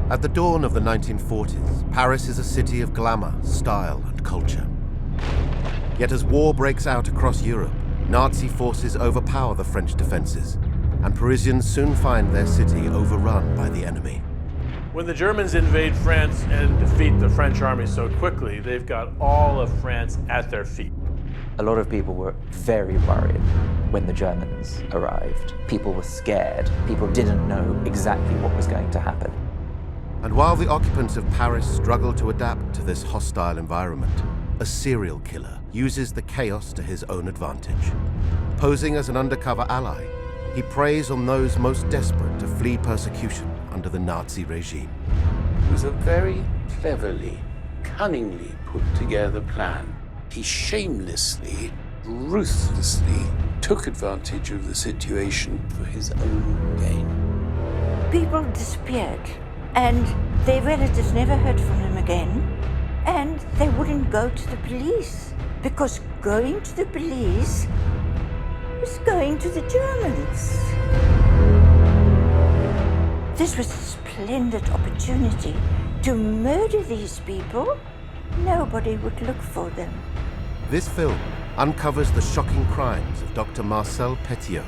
At the dawn of the 1940s, Paris is a city of glamour, style, and culture. Yet as war breaks out across Europe, Nazi forces overpower the French defenses, and Parisians soon find their city overrun by the enemy. When the Germans invade France and defeat the French army so quickly, they've got all of France at their feet. A lot of people were very worried when the Germans arrived. People were scared. People didn't know exactly what was going to happen. And while the occupants of Paris struggle to adapt to this hostile environment, a serial killer uses the chaos to his own advantage. Posing as an undercover ally, he preys on those most desperate to flee persecution under the Nazi regime. It was a very cleverly, cunningly put together plan. He shamelessly, ruthlessly took advantage of the situation for his own gain. People disappeared, and their relatives never heard from them again, and they wouldn't go to the police, because going to the police was going to the Germans. This was a splendid opportunity to murder these people. Nobody would look for them. This film uncovers the shocking crimes of Dr. Marcel Petiot,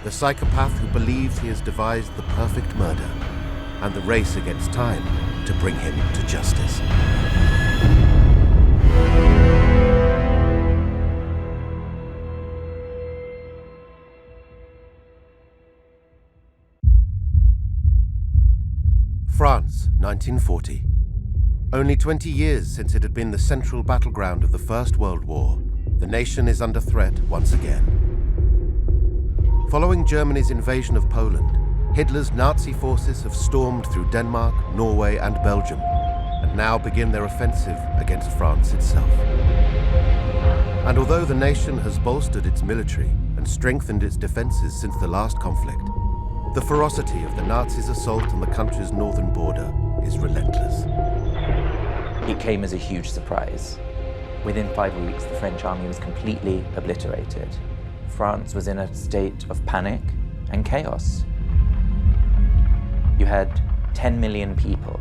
the psychopath who believes he has devised the perfect murder, and the race against time to bring him to justice. France, 1940. Only 20 years since it had been the central battleground of the First World War, the nation is under threat once again. Following Germany's invasion of Poland, Hitler's Nazi forces have stormed through Denmark, Norway, and Belgium, and now begin their offensive against France itself. And although the nation has bolstered its military and strengthened its defenses since the last conflict, the ferocity of the Nazis' assault on the country's northern border is relentless. It came as a huge surprise. Within 5 weeks, the French army was completely obliterated. France was in a state of panic and chaos. You had 10 million people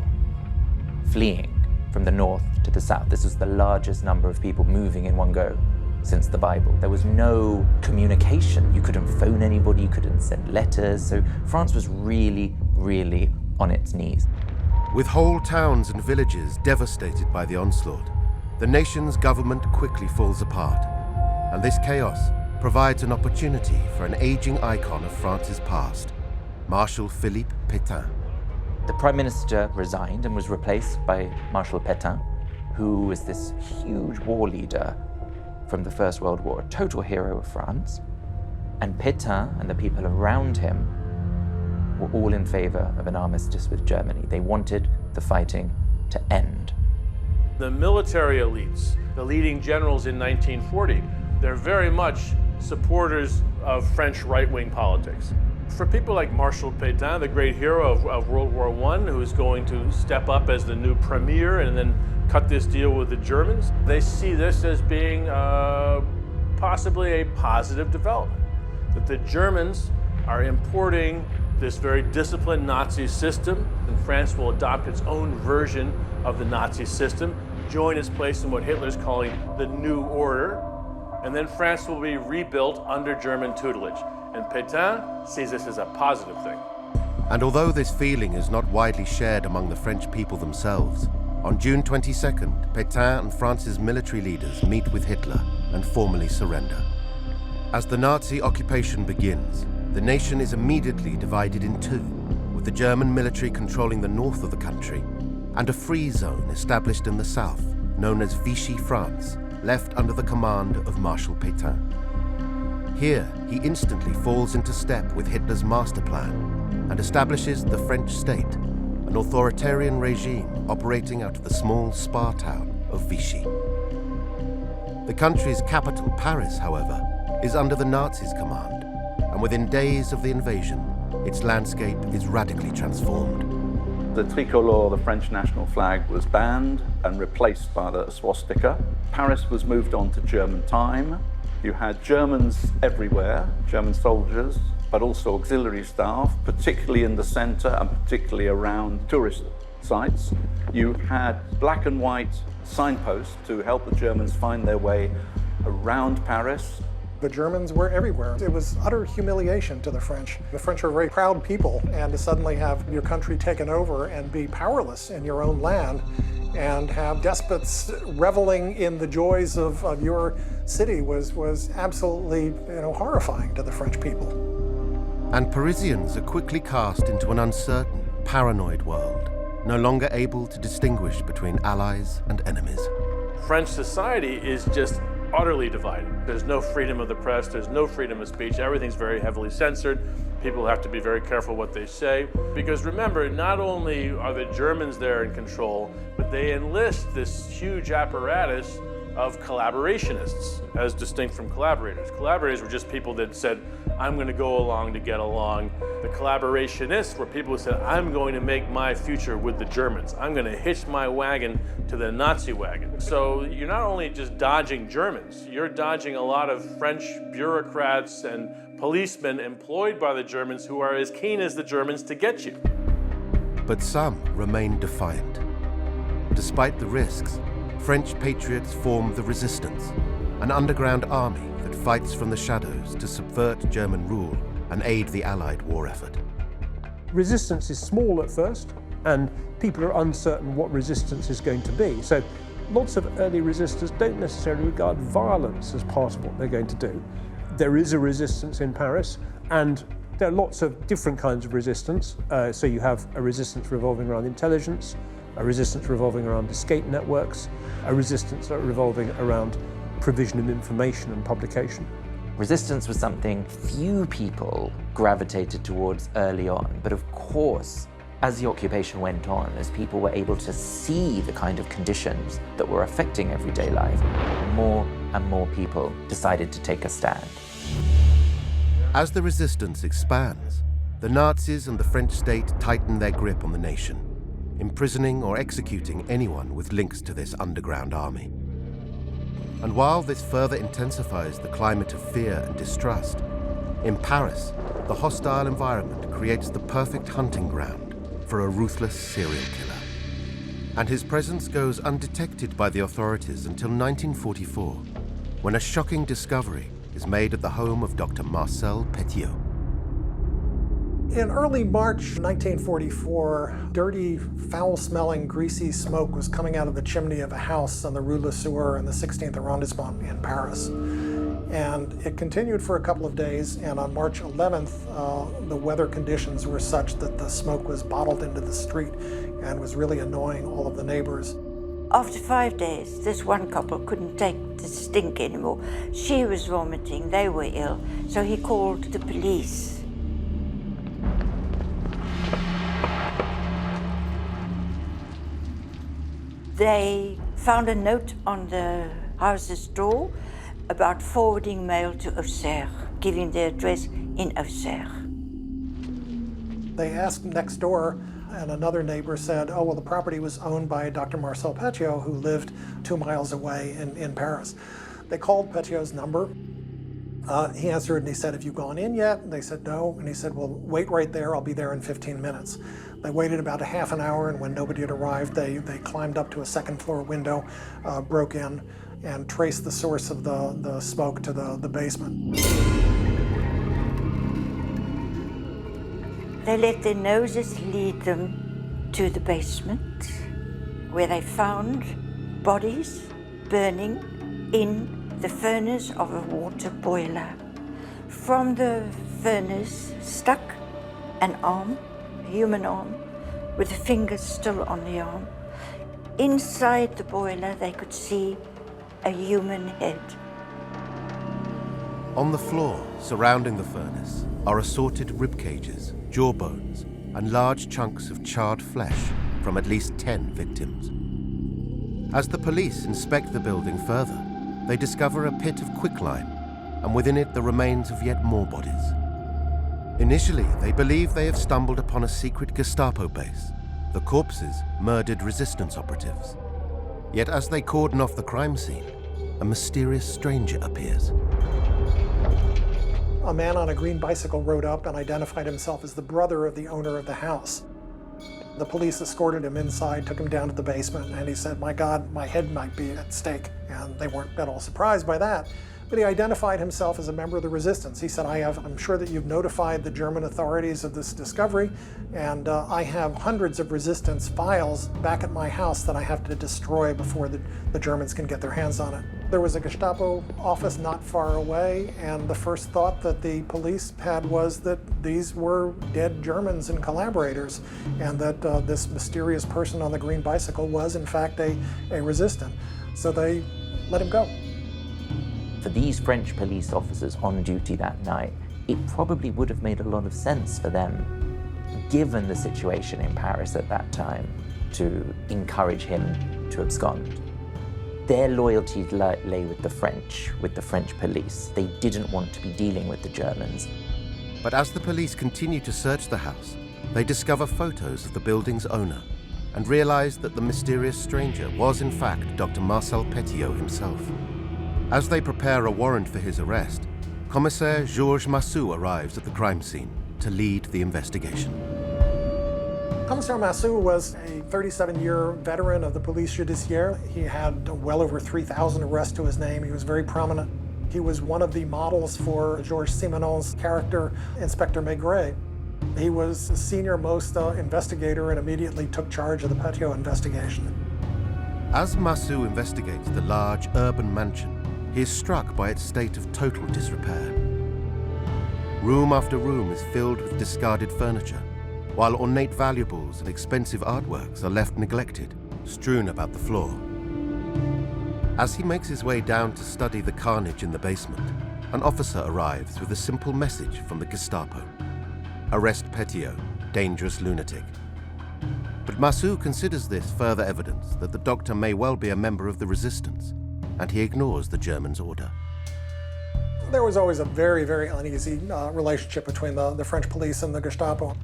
fleeing from the north to the south. This was the largest number of people moving in one go since the Bible. There was no communication. You couldn't phone anybody, you couldn't send letters. So France was really, really on its knees. With whole towns and villages devastated by the onslaught, the nation's government quickly falls apart. And this chaos provides an opportunity for an aging icon of France's past, Marshal Philippe Pétain. The Prime Minister resigned and was replaced by Marcel Petiot, who was this huge war leader from the First World War, a total hero of France. And Pétain and the people around him were all in favor of an armistice with Germany. They wanted the fighting to end. The military elites, the leading generals in 1940, they're very much supporters of French right-wing politics. For people like Marshal Pétain, the great hero of World War I, who's going to step up as the new premier and then cut this deal with the Germans, they see this as being possibly a positive development. That the Germans are importing this very disciplined Nazi system, and France will adopt its own version of the Nazi system, join its place in what Hitler's calling the New Order, and then France will be rebuilt under German tutelage. And Pétain sees this as a positive thing. And although this feeling is not widely shared among the French people themselves, on June 22nd, Pétain and France's military leaders meet with Hitler and formally surrender. As the Nazi occupation begins, the nation is immediately divided in two, with the German military controlling the north of the country and a free zone established in the south, known as Vichy France, left under the command of Marshal Pétain. Here, he instantly falls into step with Hitler's master plan and establishes the French state, an authoritarian regime operating out of the small spa town of Vichy. The country's capital, Paris, however, is under the Nazis' command, and within days of the invasion, its landscape is radically transformed. The tricolour, the French national flag, was banned and replaced by the swastika. Paris was moved on to German time. You had Germans everywhere, German soldiers, but also auxiliary staff, particularly in the centre and particularly around tourist sites. You had black and white signposts to help the Germans find their way around Paris. The Germans were everywhere. It was utter humiliation to the French. The French are very proud people, and to suddenly have your country taken over and be powerless in your own land and have despots reveling in the joys of your city was absolutely horrifying to the French people. And Parisians are quickly cast into an uncertain, paranoid world, no longer able to distinguish between allies and enemies. French society is just utterly divided. There's no freedom of the press, there's no freedom of speech, everything's very heavily censored. People have to be very careful what they say. Because remember, not only are the Germans there in control, but they enlist this huge apparatus of collaborationists, as distinct from collaborators. Collaborators were just people that said, I'm going to go along to get along. The collaborationists were people who said, I'm going to make my future with the Germans. I'm going to hitch my wagon to the Nazi wagon. So you're not only just dodging Germans, you're dodging a lot of French bureaucrats and policemen employed by the Germans who are as keen as the Germans to get you. But some remain defiant. Despite the risks, French patriots form the Resistance, an underground army that fights from the shadows to subvert German rule and aid the Allied war effort. Resistance is small at first, and people are uncertain what resistance is going to be. So lots of early resistors don't necessarily regard violence as part of what they're going to do. There is a resistance in Paris, and there are lots of different kinds of resistance. So you have a resistance revolving around intelligence, a resistance revolving around escape networks, a resistance revolving around provision of information and publication. Resistance was something few people gravitated towards early on, but of course, as the occupation went on, as people were able to see the kind of conditions that were affecting everyday life, more and more people decided to take a stand. As the resistance expands, the Nazis and the French state tighten their grip on the nation, imprisoning or executing anyone with links to this underground army. And while this further intensifies the climate of fear and distrust, in Paris, the hostile environment creates the perfect hunting ground for a ruthless serial killer. And his presence goes undetected by the authorities until 1944, when a shocking discovery is made at the home of Dr. Marcel Petiot. In early March 1944, dirty, foul-smelling, greasy smoke was coming out of the chimney of a house on the Rue Le Sueur in the 16th arrondissement in Paris. And it continued for a couple of days, and on March 11th, the weather conditions were such that the smoke was bottled into the street and was really annoying all of the neighbors. After 5 days, this one couple couldn't take the stink anymore. She was vomiting, they were ill, so he called the police. They found a note on the house's door about forwarding mail to Auxerre, giving the address in Auxerre. They asked next door, and another neighbor said, oh, well, the property was owned by Dr. Marcel Petiot, who lived 2 miles away in Paris. They called Petiot's number. He answered and he said, have you gone in yet? And they said no. And he said, well, wait right there, I'll be there in 15 minutes. They waited about a half an hour, and when nobody had arrived, they climbed up to a second-floor window, broke in, and traced the source of the smoke to the basement. They let their noses lead them to the basement, where they found bodies burning in the furnace of a water boiler. From the furnace stuck an arm, a human arm, with the fingers still on the arm. Inside the boiler, they could see a human head. On the floor surrounding the furnace are assorted rib cages, jaw bones, and large chunks of charred flesh from at least 10 victims. As the police inspect the building further, they discover a pit of quicklime, and within it the remains of yet more bodies. Initially, they believe they have stumbled upon a secret Gestapo base. The corpses murdered resistance operatives. Yet as they cordon off the crime scene, a mysterious stranger appears. A man on a green bicycle rode up and identified himself as the brother of the owner of the house. The police escorted him inside, took him down to the basement, and he said, "My God, my head might be at stake." And they weren't at all surprised by that. But he identified himself as a member of the resistance. He said, I'm sure that you've notified the German authorities of this discovery, and I have hundreds of resistance files back at my house that I have to destroy before the Germans can get their hands on it. There was a Gestapo office not far away, and the first thought that the police had was that these were dead Germans and collaborators, and that this mysterious person on the green bicycle was, in fact, a resistant. So they let him go. For these French police officers on duty that night, it probably would have made a lot of sense for them, given the situation in Paris at that time, to encourage him to abscond. Their loyalty lay with the French police. They didn't want to be dealing with the Germans. But as the police continue to search the house, they discover photos of the building's owner and realize that the mysterious stranger was in fact Dr. Marcel Petiot himself. As they prepare a warrant for his arrest, Commissaire Georges Massou arrives at the crime scene to lead the investigation. Commissaire Massou was a 37-year veteran of the police judiciaire. He had well over 3,000 arrests to his name. He was very prominent. He was one of the models for Georges Simenon's character, Inspector Maigret. He was a senior-most investigator and immediately took charge of the Petiot investigation. As Massou investigates the large urban mansion, he is struck by its state of total disrepair. Room after room is filled with discarded furniture, while ornate valuables and expensive artworks are left neglected, strewn about the floor. As he makes his way down to study the carnage in the basement, an officer arrives with a simple message from the Gestapo. Arrest Petiot, dangerous lunatic. But Massou considers this further evidence that the doctor may well be a member of the resistance, and he ignores the Germans' order. There was always a very, very uneasy relationship between the French police and the Gestapo.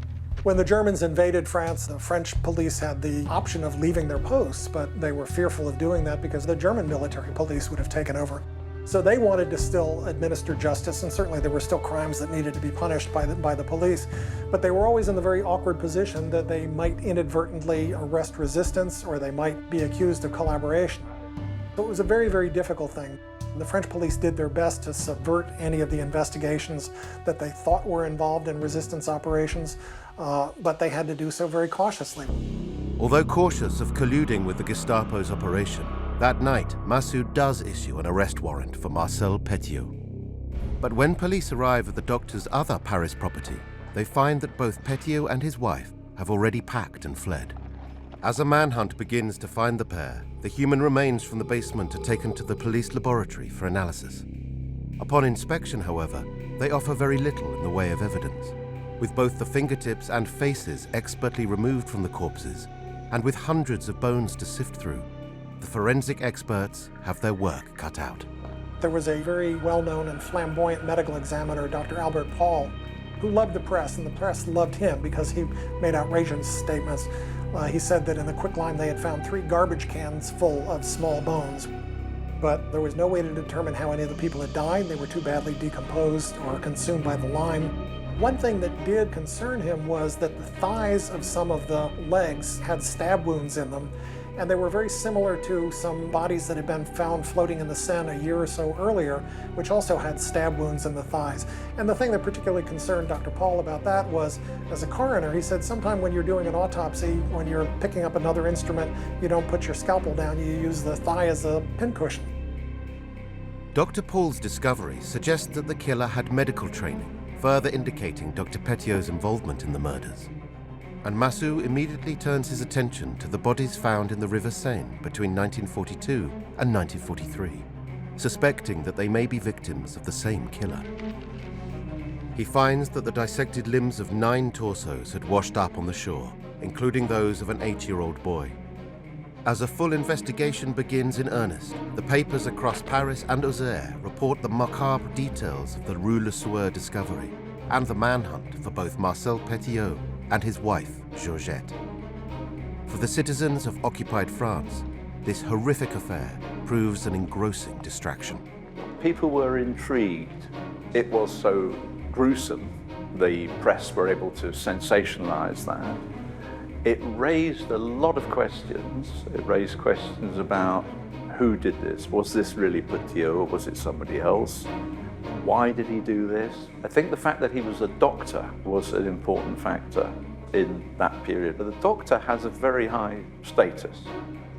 When the Germans invaded France, the French police had the option of leaving their posts, but they were fearful of doing that because the German military police would have taken over. So they wanted to still administer justice, and certainly there were still crimes that needed to be punished by the police, but they were always in the very awkward position that they might inadvertently arrest resistance or they might be accused of collaboration. So it was a very, very difficult thing. The French police did their best to subvert any of the investigations that they thought were involved in resistance operations, but they had to do so very cautiously. Although cautious of colluding with the Gestapo's operation, that night Massou does issue an arrest warrant for Marcel Petiot. But when police arrive at the doctor's other Paris property, they find that both Petiot and his wife have already packed and fled. As a manhunt begins to find the pair, the human remains from the basement are taken to the police laboratory for analysis. Upon inspection, however, they offer very little in the way of evidence. With both the fingertips and faces expertly removed from the corpses, and with hundreds of bones to sift through, the forensic experts have their work cut out. There was a very well-known and flamboyant medical examiner, Dr. Albert Paul, who loved the press, and the press loved him because he made outrageous statements. He said that in the quicklime they had found 3 garbage cans full of small bones, but there was no way to determine how any of the people had died. They were too badly decomposed or consumed by the lime. One thing that did concern him was that the thighs of some of the legs had stab wounds in them, and they were very similar to some bodies that had been found floating in the Seine a year or so earlier, which also had stab wounds in the thighs. And the thing that particularly concerned Dr. Paul about that was, as a coroner, he said sometime when you're doing an autopsy, when you're picking up another instrument, you don't put your scalpel down, you use the thigh as a pincushion. Dr. Paul's discovery suggests that the killer had medical training, further indicating Dr. Petiot's involvement in the murders. And Massou immediately turns his attention to the bodies found in the River Seine between 1942 and 1943, suspecting that they may be victims of the same killer. He finds that the dissected limbs of 9 torsos had washed up on the shore, including those of an 8-year-old boy. As a full investigation begins in earnest, the papers across Paris and Auxerre report the macabre details of the Rue Le Sueur discovery and the manhunt for both Marcel Petiot and his wife, Georgette. For the citizens of occupied France, this horrific affair proves an engrossing distraction. People were intrigued. It was so gruesome. The press were able to sensationalize that. It raised a lot of questions. It raised questions about who did this? Was this really Petiot or was it somebody else? Why did he do this? I think the fact that he was a doctor was an important factor in that period. But the doctor has a very high status.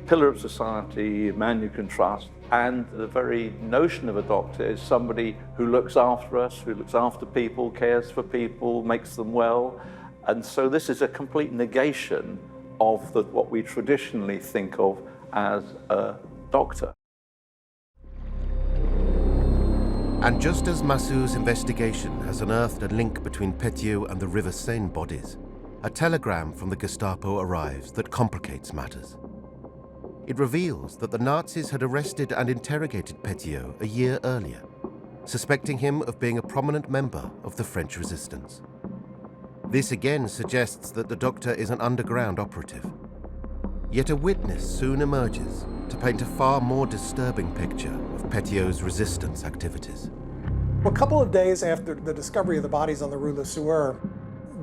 Pillar of society, a man you can trust, and the very notion of a doctor is somebody who looks after us, who looks after people, cares for people, makes them well. And so this is a complete negation of what we traditionally think of as a doctor. And just as Massou's investigation has unearthed a link between Petiot and the River Seine bodies, a telegram from the Gestapo arrives that complicates matters. It reveals that the Nazis had arrested and interrogated Petiot a year earlier, suspecting him of being a prominent member of the French resistance. This again suggests that the doctor is an underground operative. Yet a witness soon emerges to paint a far more disturbing picture of Petiot's resistance activities. Well, a couple of days after the discovery of the bodies on the Rue Le Sueur,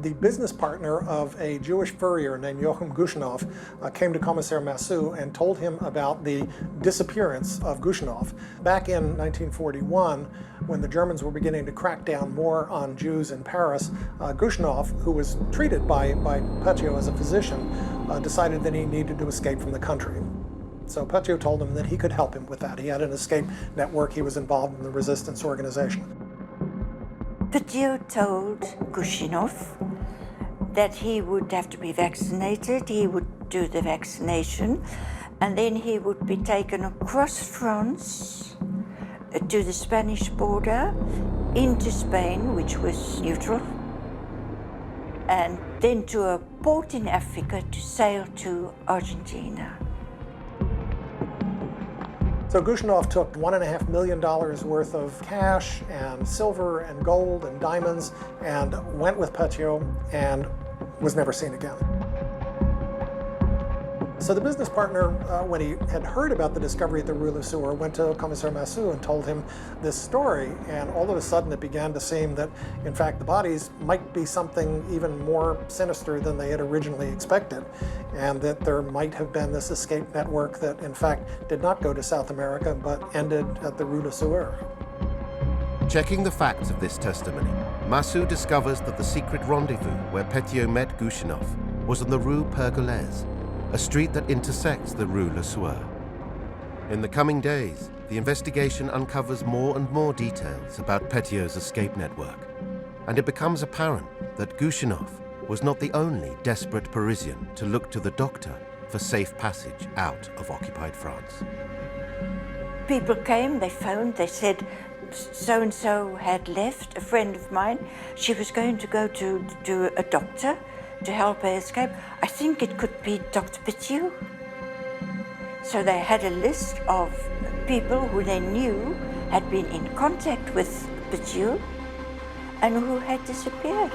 the business partner of a Jewish furrier named Joachim Gushinov came to Commissaire Massou and told him about the disappearance of Gushinov. Back in 1941, when the Germans were beginning to crack down more on Jews in Paris, Gushinov, who was treated by Petiot as a physician, decided that he needed to escape from the country. So Petiot told him that he could help him with that. He had an escape network. He was involved in the resistance organization. Petiot told Gushinov that he would have to be vaccinated, he would do the vaccination, and then he would be taken across France to the Spanish border, into Spain, which was neutral, and then to a port in Africa to sail to Argentina. So Gushinov took $1.5 million worth of cash and silver and gold and diamonds and went with Petiot and was never seen again. So the business partner, when he had heard about the discovery at the Rue Le Sueur, went to Commissaire Massou and told him this story, and all of a sudden it began to seem that, in fact, the bodies might be something even more sinister than they had originally expected, and that there might have been this escape network that, in fact, did not go to South America, but ended at the Rue Le Sueur. Checking the facts of this testimony, Massou discovers that the secret rendezvous where Petiot met Gushinov was on the Rue Pergolese, a street that intersects the Rue Le Sueur. In the coming days, the investigation uncovers more and more details about Petiot's escape network, and it becomes apparent that Gushinov was not the only desperate Parisian to look to the doctor for safe passage out of occupied France. People came, they phoned, they said, so-and-so had left, a friend of mine. She was going to go to a doctor to help her escape. I think it could be Dr. Petiot. So they had a list of people who they knew had been in contact with Petiot and who had disappeared.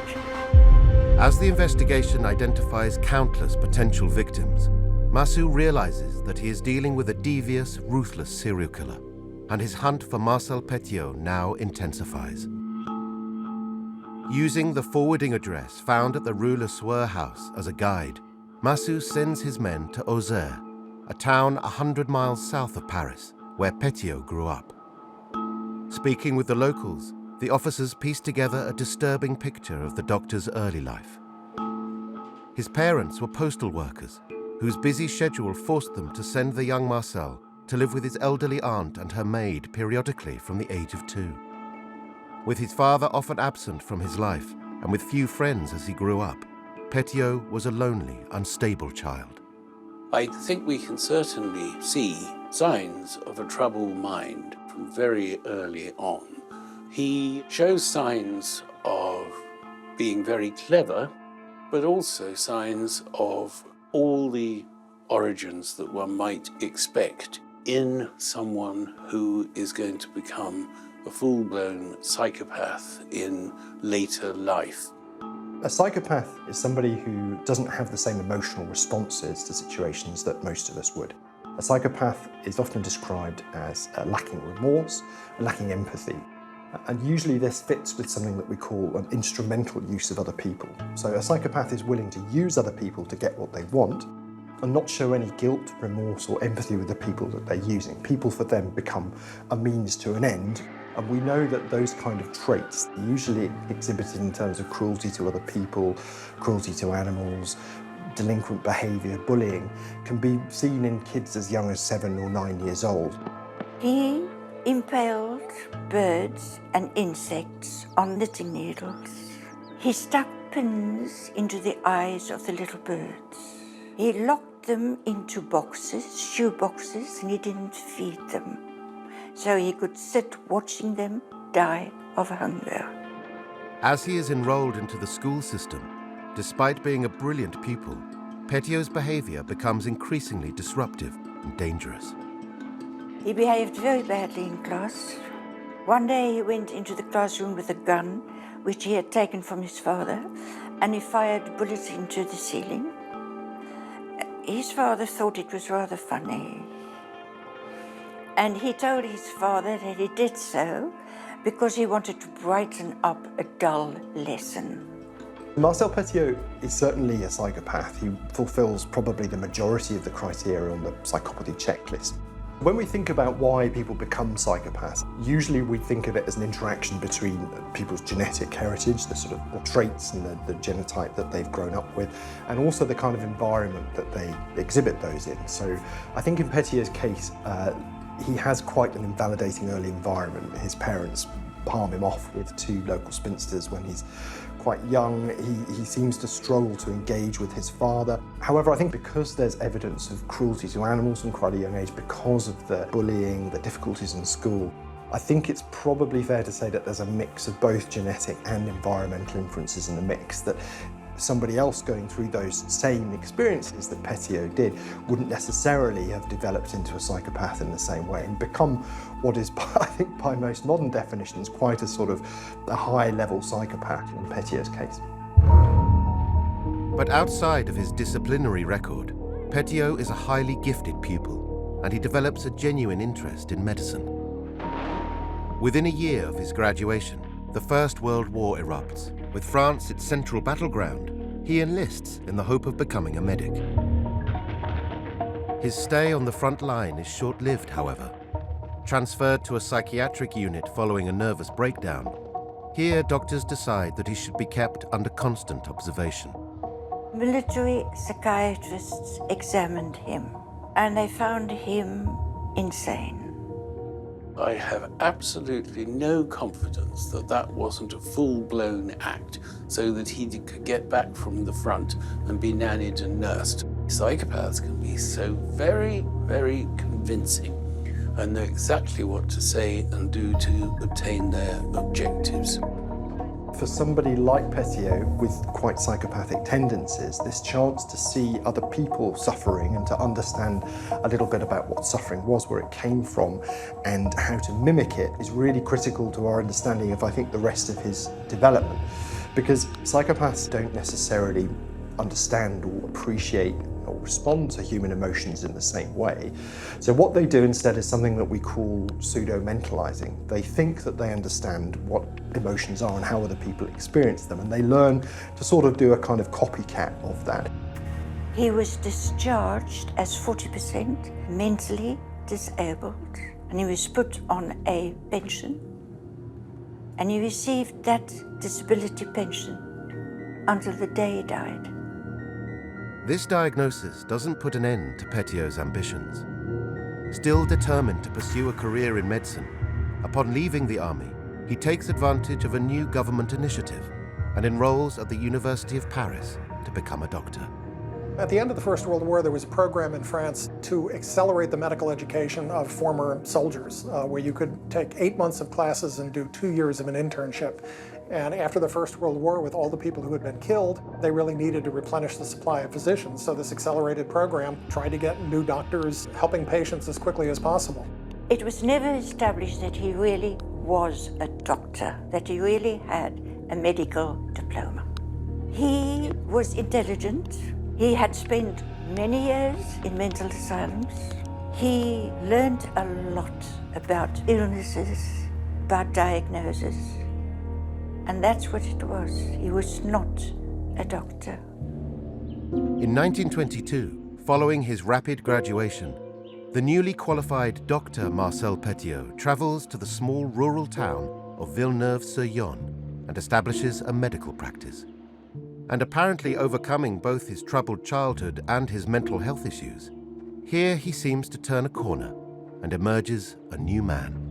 As the investigation identifies countless potential victims, Massou realizes that he is dealing with a devious, ruthless serial killer, and his hunt for Marcel Petiot now intensifies. Using the forwarding address found at the Rue Le Sueur house as a guide, Massou sends his men to Auxerre, a town 100 miles south of Paris, where Petiot grew up. Speaking with the locals, the officers piece together a disturbing picture of the doctor's early life. His parents were postal workers, whose busy schedule forced them to send the young Marcel to live with his elderly aunt and her maid periodically from the age of 2. With his father often absent from his life and with few friends as he grew up, Petiot was a lonely, unstable child. I think we can certainly see signs of a troubled mind from very early on. He shows signs of being very clever, but also signs of all the origins that one might expect in someone who is going to become a full-blown psychopath in later life. A psychopath is somebody who doesn't have the same emotional responses to situations that most of us would. A psychopath is often described as lacking remorse, lacking empathy. And usually this fits with something that we call an instrumental use of other people. So a psychopath is willing to use other people to get what they want and not show any guilt, remorse or empathy with the people that they're using. People for them become a means to an end. And we know that those kind of traits, usually exhibited in terms of cruelty to other people, cruelty to animals, delinquent behaviour, bullying, can be seen in kids as young as 7 or 9 years old. He impaled birds and insects on knitting needles. He stuck pins into the eyes of the little birds. He locked them into boxes, shoe boxes, and he didn't feed them. So he could sit watching them die of hunger. As he is enrolled into the school system, despite being a brilliant pupil, Petiot's behavior becomes increasingly disruptive and dangerous. He behaved very badly in class. One day he went into the classroom with a gun, which he had taken from his father, and he fired bullets into the ceiling. His father thought it was rather funny. And he told his father that he did so because he wanted to brighten up a dull lesson. Marcel Petiot is certainly a psychopath. He fulfills probably the majority of the criteria on the psychopathy checklist. When we think about why people become psychopaths, usually we think of it as an interaction between people's genetic heritage, the sort of the traits and the genotype that they've grown up with, and also the kind of environment that they exhibit those in. So I think in Petiot's case, he has quite an invalidating early environment. His parents palm him off with 2 local spinsters when he's quite young. He seems to struggle to engage with his father. However, I think because there's evidence of cruelty to animals from quite a young age, because of the bullying, the difficulties in school, I think it's probably fair to say that there's a mix of both genetic and environmental influences in the mix, that somebody else going through those same experiences that Petiot did wouldn't necessarily have developed into a psychopath in the same way and become what is, I think, by most modern definitions, quite a sort of a high-level psychopath in Petiot's case. But outside of his disciplinary record, Petiot is a highly gifted pupil, and he develops a genuine interest in medicine. Within a year of his graduation, the First World War erupts. With France its central battleground, he enlists in the hope of becoming a medic. His stay on the front line is short-lived, however. Transferred to a psychiatric unit following a nervous breakdown, here doctors decide that he should be kept under constant observation. Military psychiatrists examined him, and they found him insane. I have absolutely no confidence that that wasn't a full-blown act so that he could get back from the front and be nannied and nursed. Psychopaths can be so very, very convincing and know exactly what to say and do to obtain their objectives. For somebody like Petiot with quite psychopathic tendencies, this chance to see other people suffering and to understand a little bit about what suffering was, where it came from, and how to mimic it is really critical to our understanding of, I think, the rest of his development. Because psychopaths don't necessarily understand or appreciate or respond to human emotions in the same way. So what they do instead is something that we call pseudo-mentalizing. They think that they understand what emotions are and how other people experience them, and they learn to sort of do a kind of copycat of that. He was discharged as 40% mentally disabled, and he was put on a pension, and he received that disability pension until the day he died. This diagnosis doesn't put an end to Petiot's ambitions. Still determined to pursue a career in medicine, upon leaving the army, he takes advantage of a new government initiative and enrolls at the University of Paris to become a doctor. At the end of the First World War, there was a program in France to accelerate the medical education of former soldiers, where you could take 8 months of classes and do 2 years of an internship. And after the First World War, with all the people who had been killed, they really needed to replenish the supply of physicians. So this accelerated program tried to get new doctors helping patients as quickly as possible. It was never established that he really was a doctor, that he really had a medical diploma. He was intelligent. He had spent many years in mental asylums. He learned a lot about illnesses, about diagnosis. And that's what it was. He was not a doctor. In 1922, following his rapid graduation, the newly qualified Dr. Marcel Petiot travels to the small rural town of Villeneuve-sur-Yonne and establishes a medical practice. And apparently overcoming both his troubled childhood and his mental health issues, here he seems to turn a corner and emerges a new man.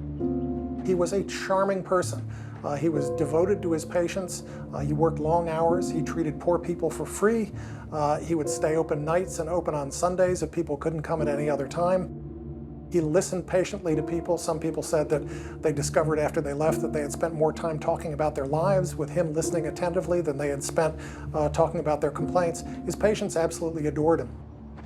He was a charming person. He was devoted to his patients. He worked long hours. He treated poor people for free. He would stay open nights and open on Sundays if people couldn't come at any other time. He listened patiently to people. Some people said that they discovered after they left that they had spent more time talking about their lives with him listening attentively than they had spent talking about their complaints. His patients absolutely adored him.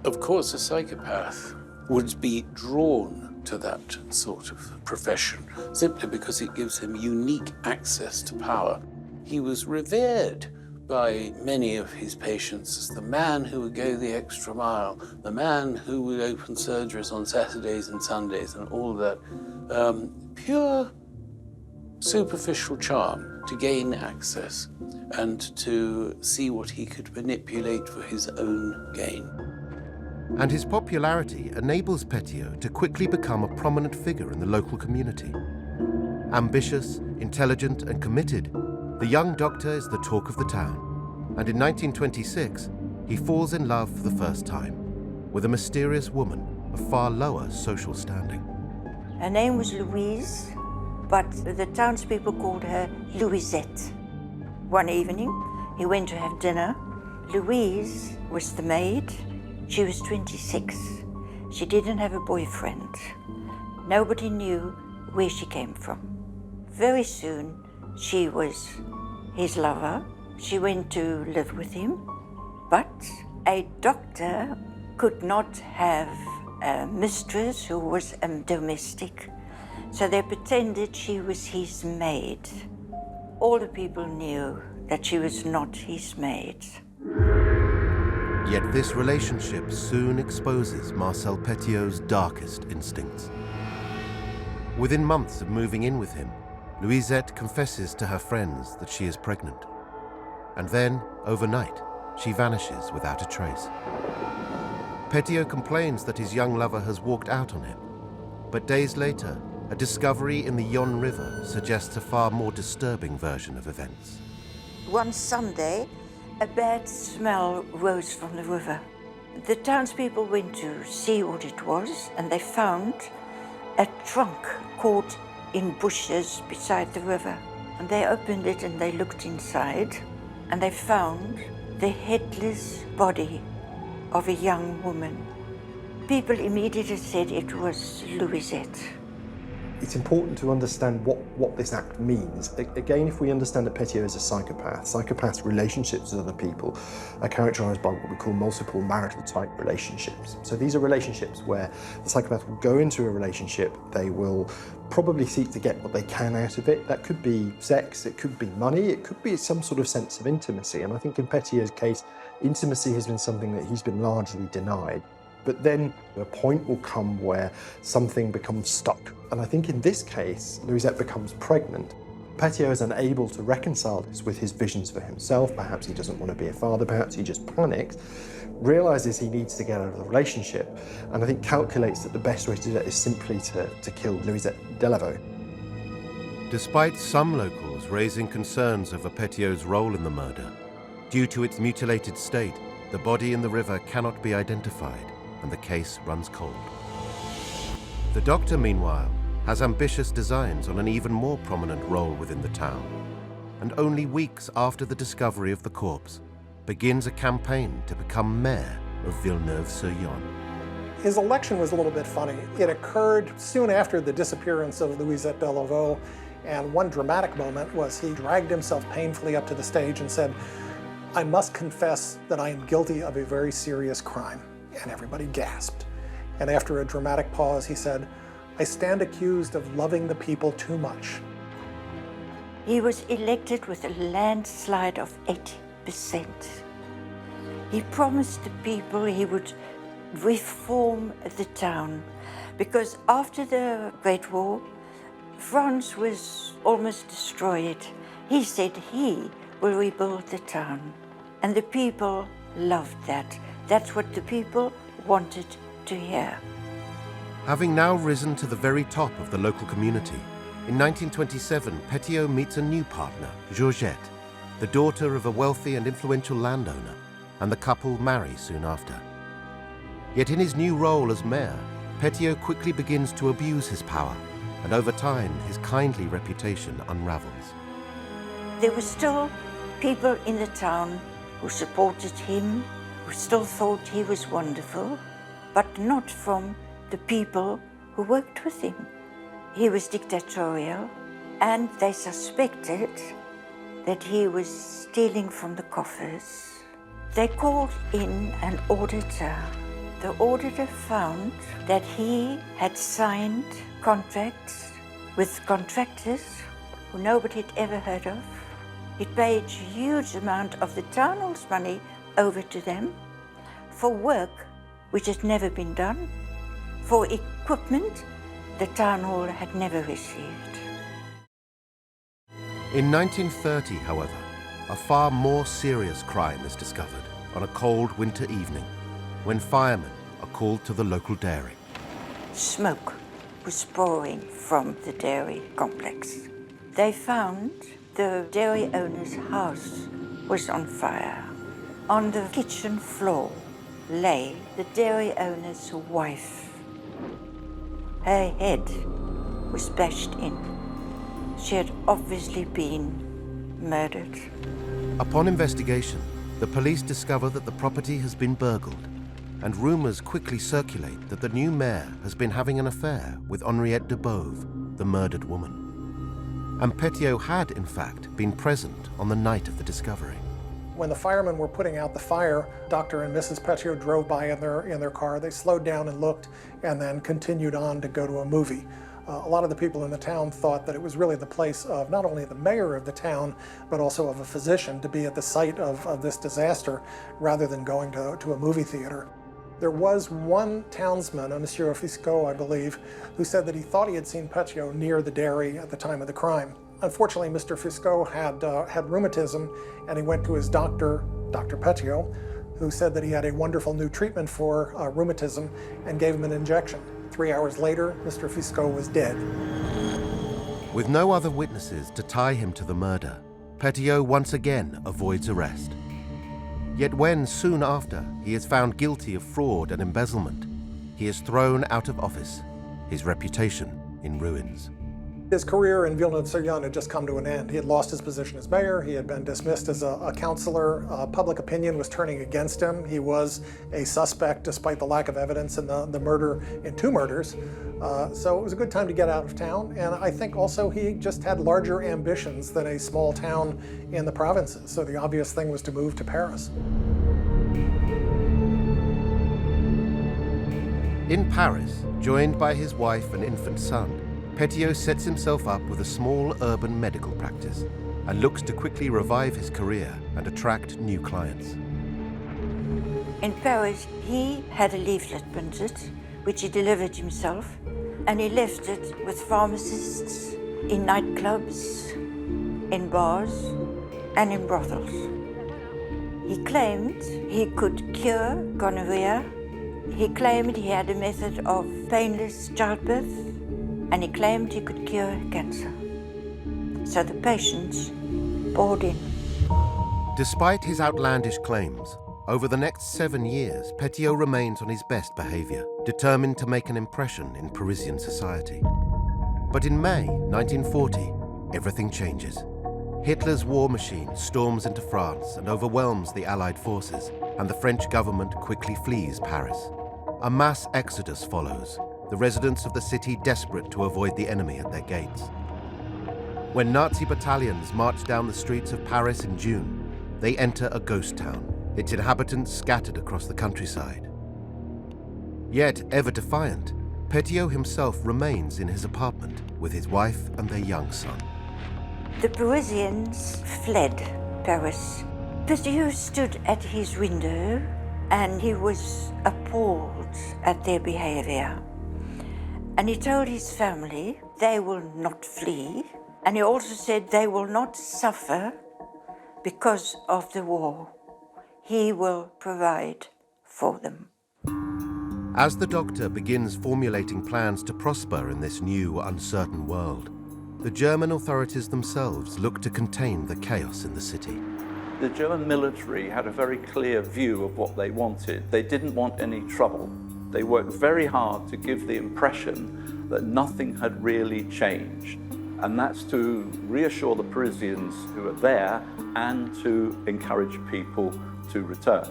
Of course, a psychopath would be drawn to that sort of profession simply because it gives him unique access to power. He was revered by many of his patients as the man who would go the extra mile, the man who would open surgeries on Saturdays and Sundays and all that. Pure superficial charm to gain access and to see what he could manipulate for his own gain. And his popularity enables Petiot to quickly become a prominent figure in the local community. Ambitious, intelligent, and committed, the young doctor is the talk of the town, and in 1926, he falls in love for the first time with a mysterious woman of far lower social standing. Her name was Louise, but the townspeople called her Louisette. One evening, he went to have dinner. Louise was the maid. She was 26. She didn't have a boyfriend. Nobody knew where she came from. Very soon, she was his lover. She went to live with him. But a doctor could not have a mistress who was a domestic. So they pretended she was his maid. All the people knew that she was not his maid. Yet this relationship soon exposes Marcel Petiot's darkest instincts. Within months of moving in with him, Louisette confesses to her friends that she is pregnant. And then, overnight, she vanishes without a trace. Petiot complains that his young lover has walked out on him. But days later, a discovery in the Yonne River suggests a far more disturbing version of events. One Sunday, a bad smell rose from the river. The townspeople went to see what it was, and they found a trunk caught in bushes beside the river. And they opened it and they looked inside, and they found the headless body of a young woman. People immediately said it was Louisette. It's important to understand what this act means. Again, if we understand that Petiot is a psychopath, psychopaths' relationships with other people are characterized by what we call multiple marital type relationships. So these are relationships where the psychopath will go into a relationship, they will probably seek to get what they can out of it. That could be sex, it could be money, it could be some sort of sense of intimacy. And I think in Petiot's case, intimacy has been something that he's been largely denied. But then a point will come where something becomes stuck. And I think in this case, Louisette becomes pregnant. Petiot is unable to reconcile this with his visions for himself. Perhaps he doesn't want to be a father, perhaps he just panics, realizes he needs to get out of the relationship, and I think calculates that the best way to do that is simply to kill Louisette Delaveau. Despite some locals raising concerns over Petiot's role in the murder, due to its mutilated state, the body in the river cannot be identified, and the case runs cold. The doctor, meanwhile, has ambitious designs on an even more prominent role within the town, and only weeks after the discovery of the corpse, begins a campaign to become mayor of Villeneuve-sur-Yonne. His election was a little bit funny. It occurred soon after the disappearance of Louisette Delaveau, and one dramatic moment was he dragged himself painfully up to the stage and said, "I must confess that I am guilty of a very serious crime." And everybody gasped. And after a dramatic pause, he said, "I stand accused of loving the people too much." He was elected with a landslide of 80%. He promised the people he would reform the town, because after the Great War, France was almost destroyed. He said he will rebuild the town. And the people loved that. That's what the people wanted to hear. Having now risen to the very top of the local community, in 1927, Petiot meets a new partner, Georgette, the daughter of a wealthy and influential landowner, and the couple marry soon after. Yet in his new role as mayor, Petiot quickly begins to abuse his power, and over time, his kindly reputation unravels. There were still people in the town who supported him, who still thought he was wonderful, but not from the people who worked with him. He was dictatorial, and they suspected that he was stealing from the coffers. They called in an auditor. The auditor found that he had signed contracts with contractors who nobody had ever heard of. He paid a huge amount of the town hall's money over to them for work which had never been done, for equipment the town hall had never received. In 1930, however, a far more serious crime is discovered on a cold winter evening when firemen are called to the local dairy. Smoke was pouring from the dairy complex. They found the dairy owner's house was on fire. On the kitchen floor lay the dairy owner's wife. Her head was bashed in. She had obviously been murdered. Upon investigation, the police discover that the property has been burgled, and rumors quickly circulate that the new mayor has been having an affair with Henriette de Beauve, the murdered woman. And Petiot had, in fact, been present on the night of the discovery. When the firemen were putting out the fire, Dr. and Mrs. Petiot drove by in their car. They slowed down and looked, and then continued on to go to a movie. A lot of the people in the town thought that it was really the place of not only the mayor of the town, but also of a physician to be at the site of this disaster, rather than going to a movie theater. There was one townsman, a Monsieur Fiscot, I believe, who said that he thought he had seen Petiot near the dairy at the time of the crime. Unfortunately, Mr. Fiscot had rheumatism, and he went to his doctor, Dr. Petiot, who said that he had a wonderful new treatment for rheumatism and gave him an injection. 3 hours later, Mr. Fiscot was dead. With no other witnesses to tie him to the murder, Petiot once again avoids arrest. Yet when, soon after, he is found guilty of fraud and embezzlement, he is thrown out of office, his reputation in ruins. His career in Villeneuve-sur-Yonne had just come to an end. He had lost his position as mayor. He had been dismissed as a councillor. Public opinion was turning against him. He was a suspect despite the lack of evidence in the murder, in 2 murders. So it was a good time to get out of town. And I think also he just had larger ambitions than a small town in the provinces. So the obvious thing was to move to Paris. In Paris, joined by his wife and infant son, Petiot sets himself up with a small urban medical practice and looks to quickly revive his career and attract new clients. In Paris, he had a leaflet printed, which he delivered himself, and he left it with pharmacists in nightclubs, in bars, and in brothels. He claimed he could cure gonorrhea. He claimed he had a method of painless childbirth, and he claimed he could cure cancer. So the patients poured in. Despite his outlandish claims, over the next 7 years, Petiot remains on his best behavior, determined to make an impression in Parisian society. But in May 1940, everything changes. Hitler's war machine storms into France and overwhelms the Allied forces, and the French government quickly flees Paris. A mass exodus follows, the residents of the city desperate to avoid the enemy at their gates. When Nazi battalions march down the streets of Paris in June, they enter a ghost town, its inhabitants scattered across the countryside. Yet, ever defiant, Petiot himself remains in his apartment with his wife and their young son. The Parisians fled Paris. Petiot stood at his window and he was appalled at their behavior. And he told his family they will not flee. And he also said they will not suffer because of the war. He will provide for them. As the Doctor begins formulating plans to prosper in this new, uncertain world, the German authorities themselves look to contain the chaos in the city. The German military had a very clear view of what they wanted. They didn't want any trouble. They worked very hard to give the impression that nothing had really changed. And that's to reassure the Parisians who are there and to encourage people to return.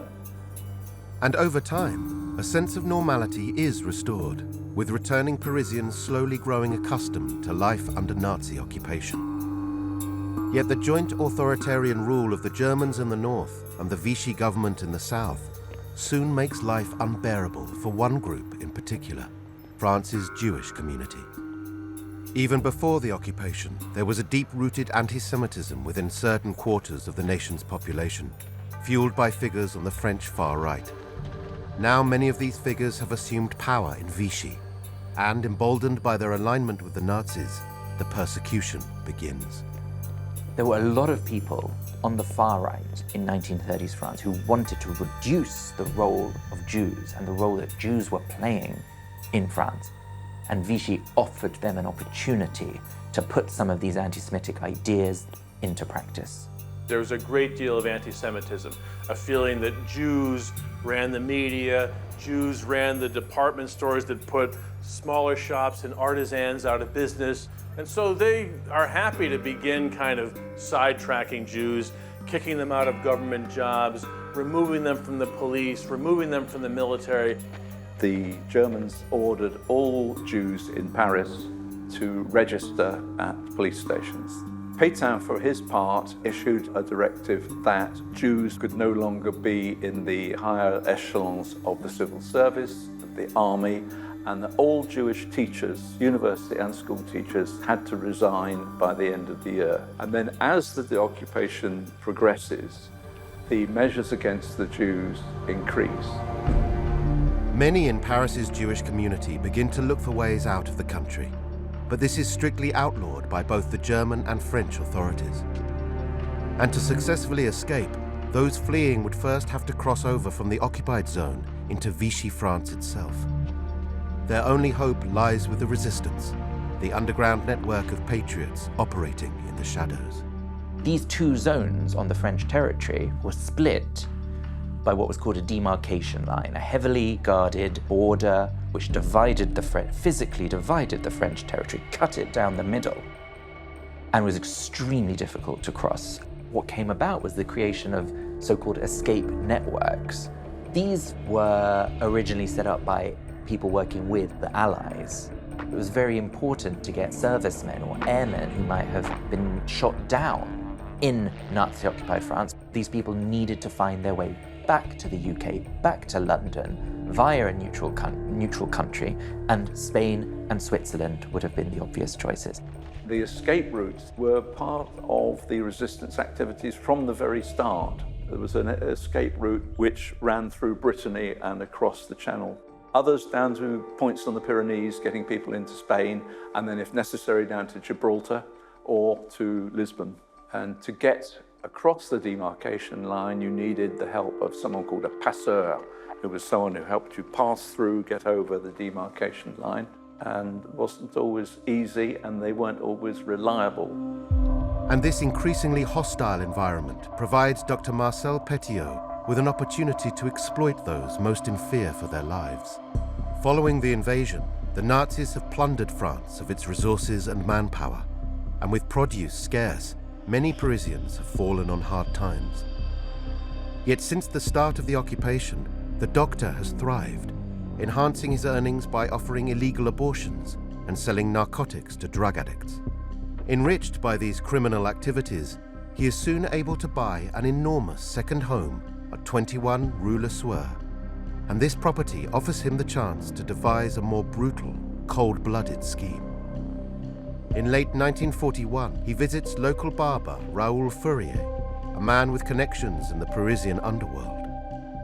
And over time, a sense of normality is restored, with returning Parisians slowly growing accustomed to life under Nazi occupation. Yet the joint authoritarian rule of the Germans in the north and the Vichy government in the south soon makes life unbearable for one group in particular, France's Jewish community. Even before the occupation, there was a deep-rooted anti-Semitism within certain quarters of the nation's population, fueled by figures on the French far right. Now many of these figures have assumed power in Vichy, and emboldened by their alignment with the Nazis, the persecution begins. There were a lot of people on the far right in 1930s France who wanted to reduce the role of Jews and the role that Jews were playing in France. And Vichy offered them an opportunity to put some of these anti-Semitic ideas into practice. There was a great deal of anti-Semitism, a feeling that Jews ran the media, Jews ran the department stores that put smaller shops and artisans out of business. And so they are happy to begin kind of sidetracking Jews, kicking them out of government jobs, removing them from the police, removing them from the military. The Germans ordered all Jews in Paris to register at police stations. Pétain, for his part, issued a directive that Jews could no longer be in the higher echelons of the civil service, the army, and that all Jewish teachers, university and school teachers, had to resign by the end of the year. And then as the occupation progresses, the measures against the Jews increase. Many in Paris's Jewish community begin to look for ways out of the country, but this is strictly outlawed by both the German and French authorities. And to successfully escape, those fleeing would first have to cross over from the occupied zone into Vichy France itself. Their only hope lies with the resistance, the underground network of patriots operating in the shadows. These two zones on the French territory were split by what was called a demarcation line, a heavily guarded border which physically divided the French territory, cut it down the middle, and was extremely difficult to cross. What came about was the creation of so-called escape networks. These were originally set up by people working with the Allies. It was very important to get servicemen or airmen who might have been shot down in Nazi-occupied France. These people needed to find their way back to the UK, back to London, via a neutral country, and Spain and Switzerland would have been the obvious choices. The escape routes were part of the resistance activities from the very start. There was an escape route which ran through Brittany and across the Channel. Others down to points on the Pyrenees, getting people into Spain, and then if necessary down to Gibraltar or to Lisbon. And to get across the demarcation line, you needed the help of someone called a passeur, who was someone who helped you pass through, get over the demarcation line. And it wasn't always easy, and they weren't always reliable. And this increasingly hostile environment provides Dr. Marcel Petiot with an opportunity to exploit those most in fear for their lives. Following the invasion, the Nazis have plundered France of its resources and manpower, and with produce scarce, many Parisians have fallen on hard times. Yet since the start of the occupation, the Doctor has thrived, enhancing his earnings by offering illegal abortions and selling narcotics to drug addicts. Enriched by these criminal activities, he is soon able to buy an enormous second home at 21 Rue Le Sueur, and this property offers him the chance to devise a more brutal, cold-blooded scheme. In late 1941, he visits local barber Raoul Fourier, a man with connections in the Parisian underworld.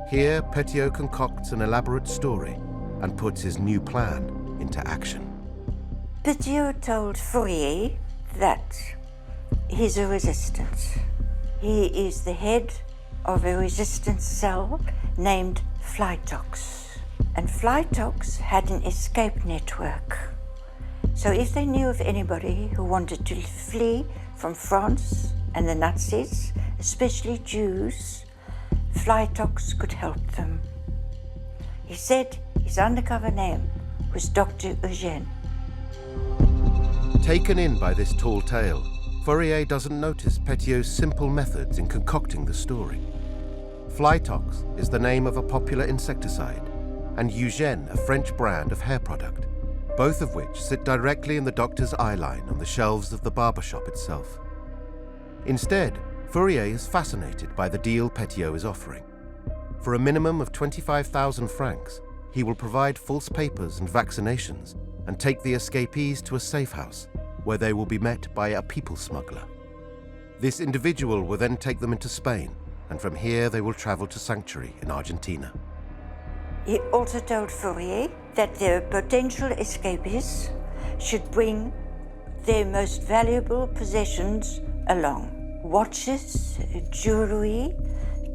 Here, Petiot concocts an elaborate story and puts his new plan into action. Petiot told Fourier that he's a resistance. He is the head of a resistance cell named Psychotic. And Psychotic had an escape network. So if they knew of anybody who wanted to flee from France and the Nazis, especially Jews, Psychotic could help them. He said his undercover name was Dr. Eugène. Taken in by this tall tale, Fourier doesn't notice Petiot's simple methods in concocting the story. Flytox is the name of a popular insecticide, and Eugène a French brand of hair product, both of which sit directly in the doctor's eyeline on the shelves of the barbershop itself. Instead, Fourier is fascinated by the deal Petiot is offering. For a minimum of 25,000 francs, he will provide false papers and vaccinations and take the escapees to a safe house, where they will be met by a people smuggler. This individual will then take them into Spain, and from here they will travel to Sanctuary in Argentina. He also told Fourier that the potential escapees should bring their most valuable possessions along. Watches, jewelry,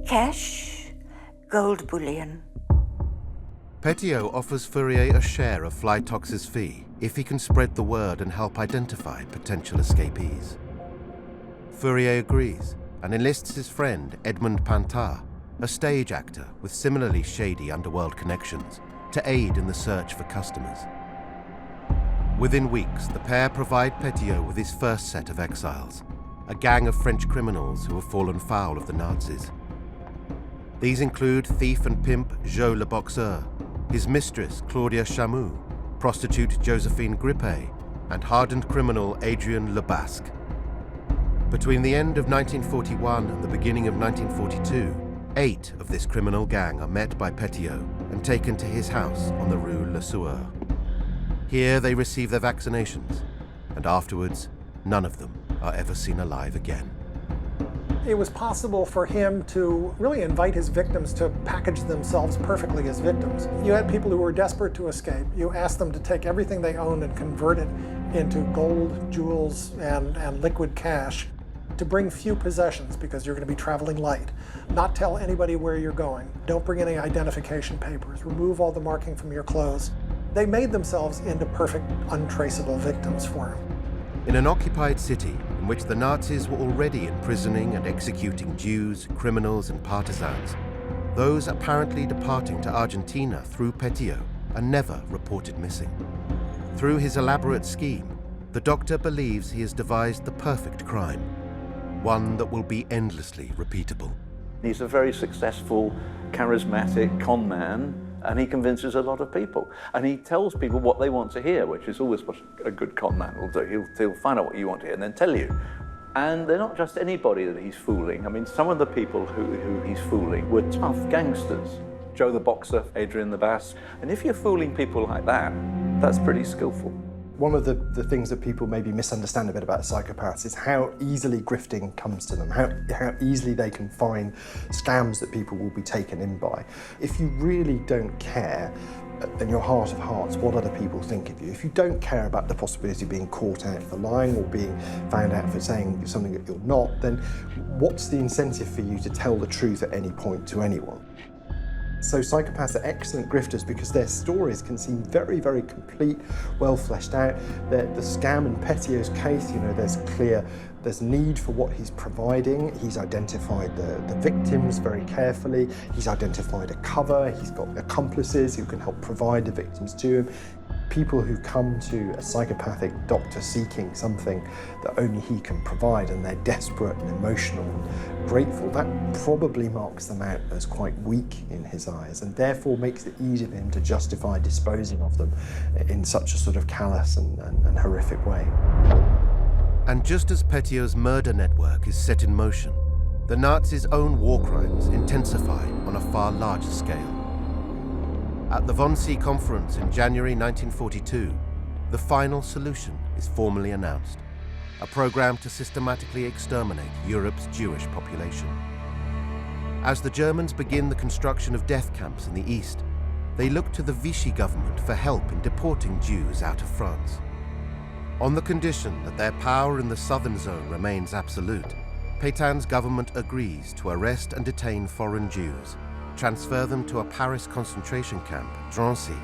cash, gold bullion. Petiot offers Fourier a share of Flytox's fee if he can spread the word and help identify potential escapees. Fourier agrees and enlists his friend Edmond Pantard, a stage actor with similarly shady underworld connections, to aid in the search for customers. Within weeks, the pair provide Petiot with his first set of exiles, a gang of French criminals who have fallen foul of the Nazis. These include thief and pimp Joe le Boxeur, his mistress Claudia Chamoux, prostitute Josephine Grippet, and hardened criminal Adrien Le Basque. Between the end of 1941 and the beginning of 1942, 8 of this criminal gang are met by Petiot and taken to his house on the Rue Le Sueur. Here they receive their vaccinations, and afterwards, none of them are ever seen alive again. It was possible for him to really invite his victims to package themselves perfectly as victims. You had people who were desperate to escape. You asked them to take everything they owned and convert it into gold, jewels, and liquid cash, to bring few possessions because you're going to be traveling light. Not tell anybody where you're going. Don't bring any identification papers. Remove all the marking from your clothes. They made themselves into perfect, untraceable victims for him. In an occupied city in which the Nazis were already imprisoning and executing Jews, criminals, and partisans, those apparently departing to Argentina through Petiot are never reported missing. Through his elaborate scheme, the doctor believes he has devised the perfect crime, one that will be endlessly repeatable. He's a very successful, charismatic con man, and he convinces a lot of people. And he tells people what they want to hear, which is always what a good con man will do. He'll find out what you want to hear and then tell you. And they're not just anybody that he's fooling. I mean, some of the people who he's fooling were tough gangsters. Joe the Boxer, Adrien the Basque. And if you're fooling people like that, that's pretty skillful. One of the things that people maybe misunderstand a bit about psychopaths is how easily grifting comes to them, how easily they can find scams that people will be taken in by. If you really don't care, in your heart of hearts, what other people think of you, if you don't care about the possibility of being caught out for lying or being found out for saying something that you're not, then what's the incentive for you to tell the truth at any point to anyone? So psychopaths are excellent grifters because their stories can seem very, very complete, well fleshed out. The scam in Petiot's case, there's need for what he's providing. He's identified the victims very carefully. He's identified a cover. He's got accomplices who can help provide the victims to him. People who come to a psychopathic doctor seeking something that only he can provide, and they're desperate and emotional and grateful, that probably marks them out as quite weak in his eyes, and therefore makes it easy for him to justify disposing of them in such a sort of callous and horrific way. And just as Petiot's murder network is set in motion, the Nazis' own war crimes intensify on a far larger scale. At the Wannsee Conference in January 1942, the final solution is formally announced: a program to systematically exterminate Europe's Jewish population. As the Germans begin the construction of death camps in the east, they look to the Vichy government for help in deporting Jews out of France. On the condition that their power in the southern zone remains absolute, Pétain's government agrees to arrest and detain foreign Jews, transfer them to a Paris concentration camp, Drancy,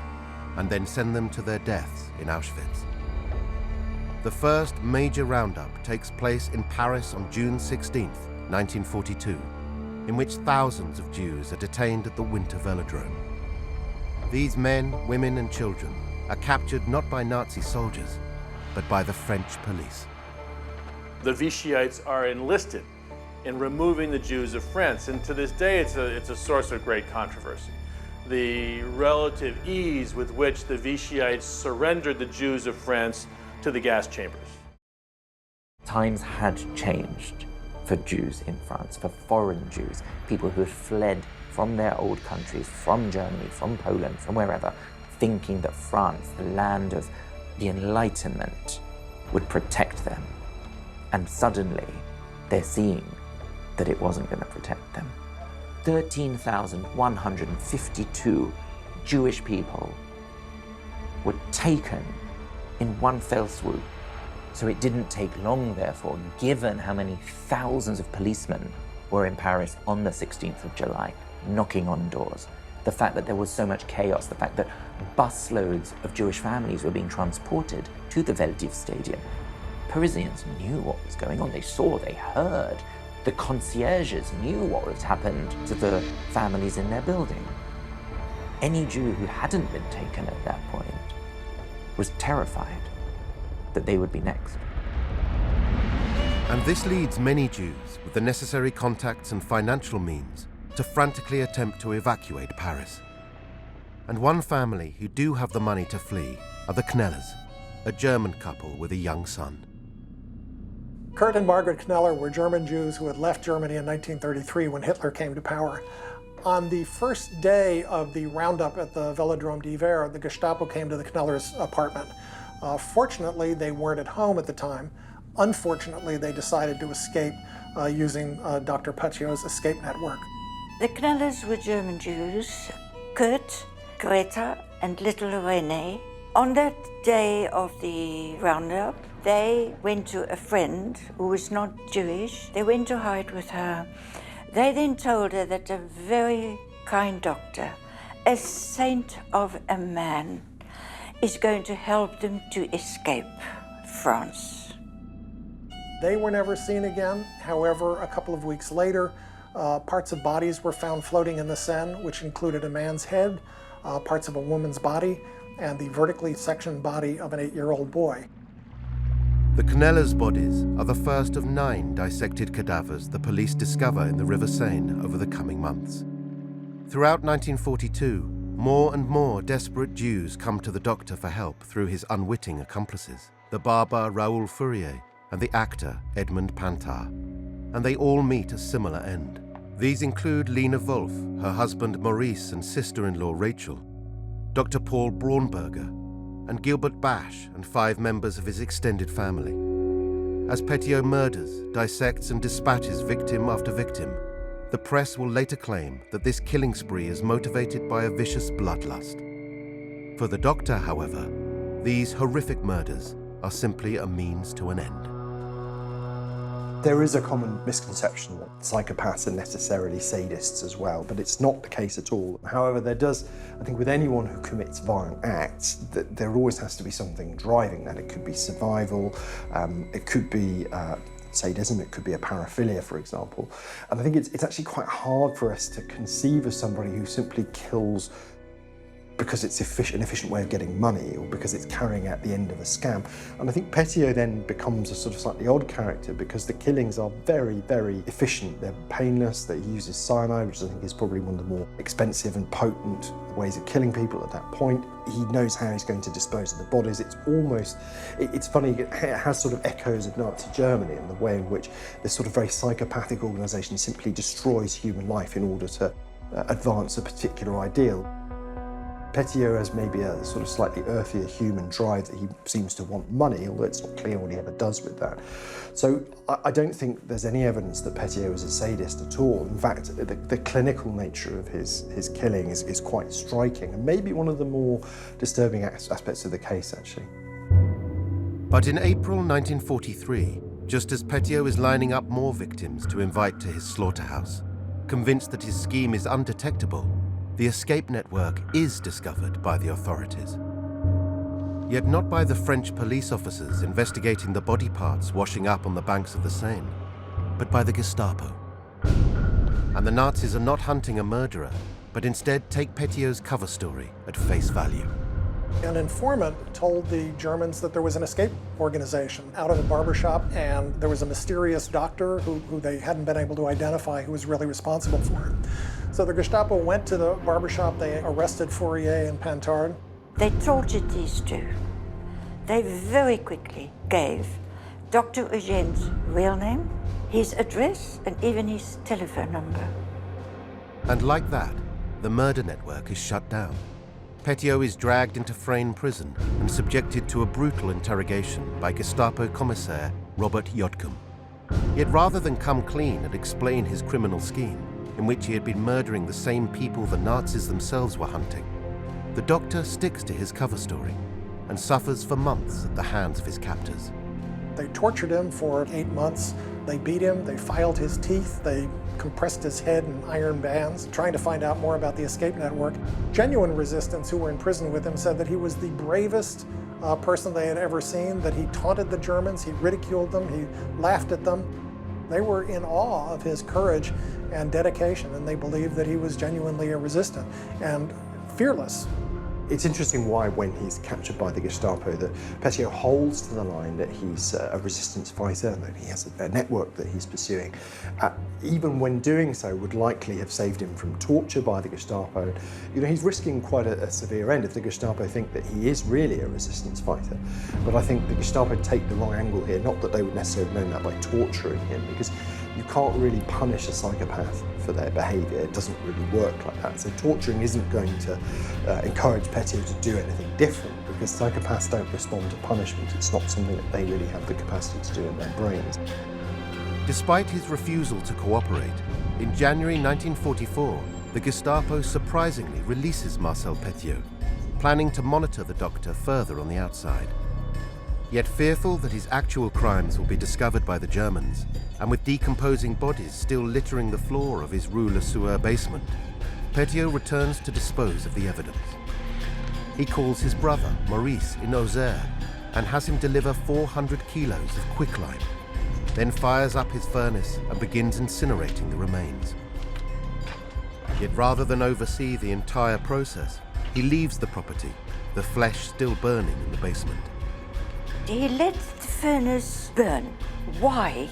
and then send them to their deaths in Auschwitz. The first major roundup takes place in Paris on June 16, 1942, in which thousands of Jews are detained at the Winter Velodrome. These men, women, and children are captured not by Nazi soldiers, but by the French police. The Vichyites are enlisted in removing the Jews of France, and to this day it's a source of great controversy. The relative ease with which the Vichyites surrendered the Jews of France to the gas chambers. Times had changed for Jews in France, for foreign Jews, people who had fled from their old countries, from Germany, from Poland, from wherever, thinking that France, the land of the Enlightenment, would protect them. And suddenly, they're seeing that it wasn't going to protect them. 13,152 Jewish people were taken in one fell swoop. So it didn't take long, therefore, given how many thousands of policemen were in Paris on the 16th of July, knocking on doors. The fact that there was so much chaos, the fact that busloads of Jewish families were being transported to the Veldiv Stadium. Parisians knew what was going on. They saw, they heard. The concierges knew what had happened to the families in their building. Any Jew who hadn't been taken at that point was terrified that they would be next. And this leads many Jews with the necessary contacts and financial means to frantically attempt to evacuate Paris. And one family who do have the money to flee are the Knellers, a German couple with a young son. Kurt and Margaret Kneller were German Jews who had left Germany in 1933 when Hitler came to power. On the first day of the roundup at the Velodrome d'Hiver, the Gestapo came to the Knellers' apartment. Fortunately, they weren't at home at the time. Unfortunately, they decided to escape using Dr. Petiot's escape network. The Knellers were German Jews, Kurt, Greta, and little René. On that day of the roundup, they went to a friend who was not Jewish. They went to hide with her. They then told her that a very kind doctor, a saint of a man, is going to help them to escape France. They were never seen again. However, a couple of weeks later, parts of bodies were found floating in the Seine, which included a man's head, parts of a woman's body, and the vertically sectioned body of an 8-year-old boy. The Knellers' bodies are the first of 9 dissected cadavers the police discover in the River Seine over the coming months. Throughout 1942, more and more desperate Jews come to the doctor for help through his unwitting accomplices, the barber Raoul Fourier and the actor Edmund Pantar. And they all meet a similar end. These include Lena Wolf, her husband Maurice and sister-in-law Rachel, Dr. Paul Braunberger, and Gilbert Basch and 5 members of his extended family. As Petiot murders, dissects and dispatches victim after victim, the press will later claim that this killing spree is motivated by a vicious bloodlust. For the doctor, however, these horrific murders are simply a means to an end. There is a common misconception that psychopaths are necessarily sadists as well, but it's not the case at all. However, there does, I think with anyone who commits violent acts, that there always has to be something driving that. It could be survival, it could be sadism, it could be a paraphilia, for example. And I think it's actually quite hard for us to conceive of somebody who simply kills because it's an efficient way of getting money or because it's carrying out the end of a scam. And I think Petiot then becomes a sort of slightly odd character because the killings are very, very efficient. They're painless, they uses cyanide, which I think is probably one of the more expensive and potent ways of killing people at that point. He knows how he's going to dispose of the bodies. It's funny, it has sort of echoes of Nazi Germany in the way in which this sort of very psychopathic organisation simply destroys human life in order to advance a particular ideal. Petiot has maybe a sort of slightly earthier human drive that he seems to want money, although it's not clear what he ever does with that. So I don't think there's any evidence that Petiot was a sadist at all. In fact, the clinical nature of his killing is quite striking and maybe one of the more disturbing aspects of the case, actually. But in April 1943, just as Petiot is lining up more victims to invite to his slaughterhouse, convinced that his scheme is undetectable, the escape network is discovered by the authorities. Yet not by the French police officers investigating the body parts washing up on the banks of the Seine, but by the Gestapo. And the Nazis are not hunting a murderer, but instead take Petiot's cover story at face value. An informant told the Germans that there was an escape organization out of a barbershop, and there was a mysterious doctor who they hadn't been able to identify who was really responsible for it. So the Gestapo went to the barbershop, they arrested Fourier and Pantard. They tortured these two. They very quickly gave Dr. Eugene's real name, his address, and even his telephone number. And like that, the murder network is shut down. Petiot is dragged into Frayne prison and subjected to a brutal interrogation by Gestapo commissaire Robert Jodtkum. Yet rather than come clean and explain his criminal scheme, in which he had been murdering the same people the Nazis themselves were hunting, the doctor sticks to his cover story and suffers for months at the hands of his captors. They tortured him for 8 months. They beat him, they filed his teeth, they compressed his head in iron bands, trying to find out more about the escape network. Genuine resistants who were in prison with him said that he was the bravest person they had ever seen, that he taunted the Germans, he ridiculed them, he laughed at them. They were in awe of his courage and dedication, and they believed that he was genuinely a resistant and fearless. It's interesting why, when he's captured by the Gestapo, that Petiot holds to the line that he's a resistance fighter, and that he has a network that he's pursuing. Even when doing so, would likely have saved him from torture by the Gestapo. You know, he's risking quite a severe end if the Gestapo think that he is really a resistance fighter. But I think the Gestapo take the wrong angle here, not that they would necessarily have known that by torturing him, because you can't really punish a psychopath for their behaviour. It doesn't really work like that. So torturing isn't going to encourage Petiot to do anything different, because psychopaths don't respond to punishment. It's not something that they really have the capacity to do in their brains. Despite his refusal to cooperate, in January 1944, the Gestapo surprisingly releases Marcel Petiot, planning to monitor the doctor further on the outside. Yet fearful that his actual crimes will be discovered by the Germans, and with decomposing bodies still littering the floor of his Rue Le Sueur basement, Petiot returns to dispose of the evidence. He calls his brother, Maurice, in Auxerre, and has him deliver 400 kilos of quicklime, then fires up his furnace and begins incinerating the remains. Yet rather than oversee the entire process, he leaves the property, the flesh still burning in the basement. He let the furnace burn. Why?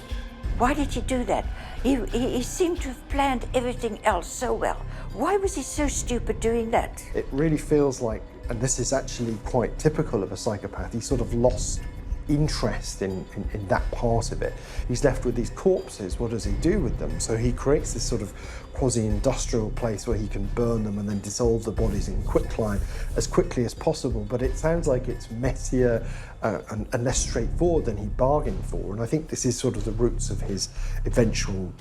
Why did he do that? He seemed to have planned everything else so well. Why was he so stupid doing that? It really feels like, and this is actually quite typical of a psychopath, he sort of lost interest in that part of it. He's left with these corpses. What does he do with them? So he creates this sort of quasi-industrial place where he can burn them and then dissolve the bodies in quicklime as quickly as possible. But it sounds like it's messier and less straightforward than he bargained for. And I think this is sort of the roots of his eventual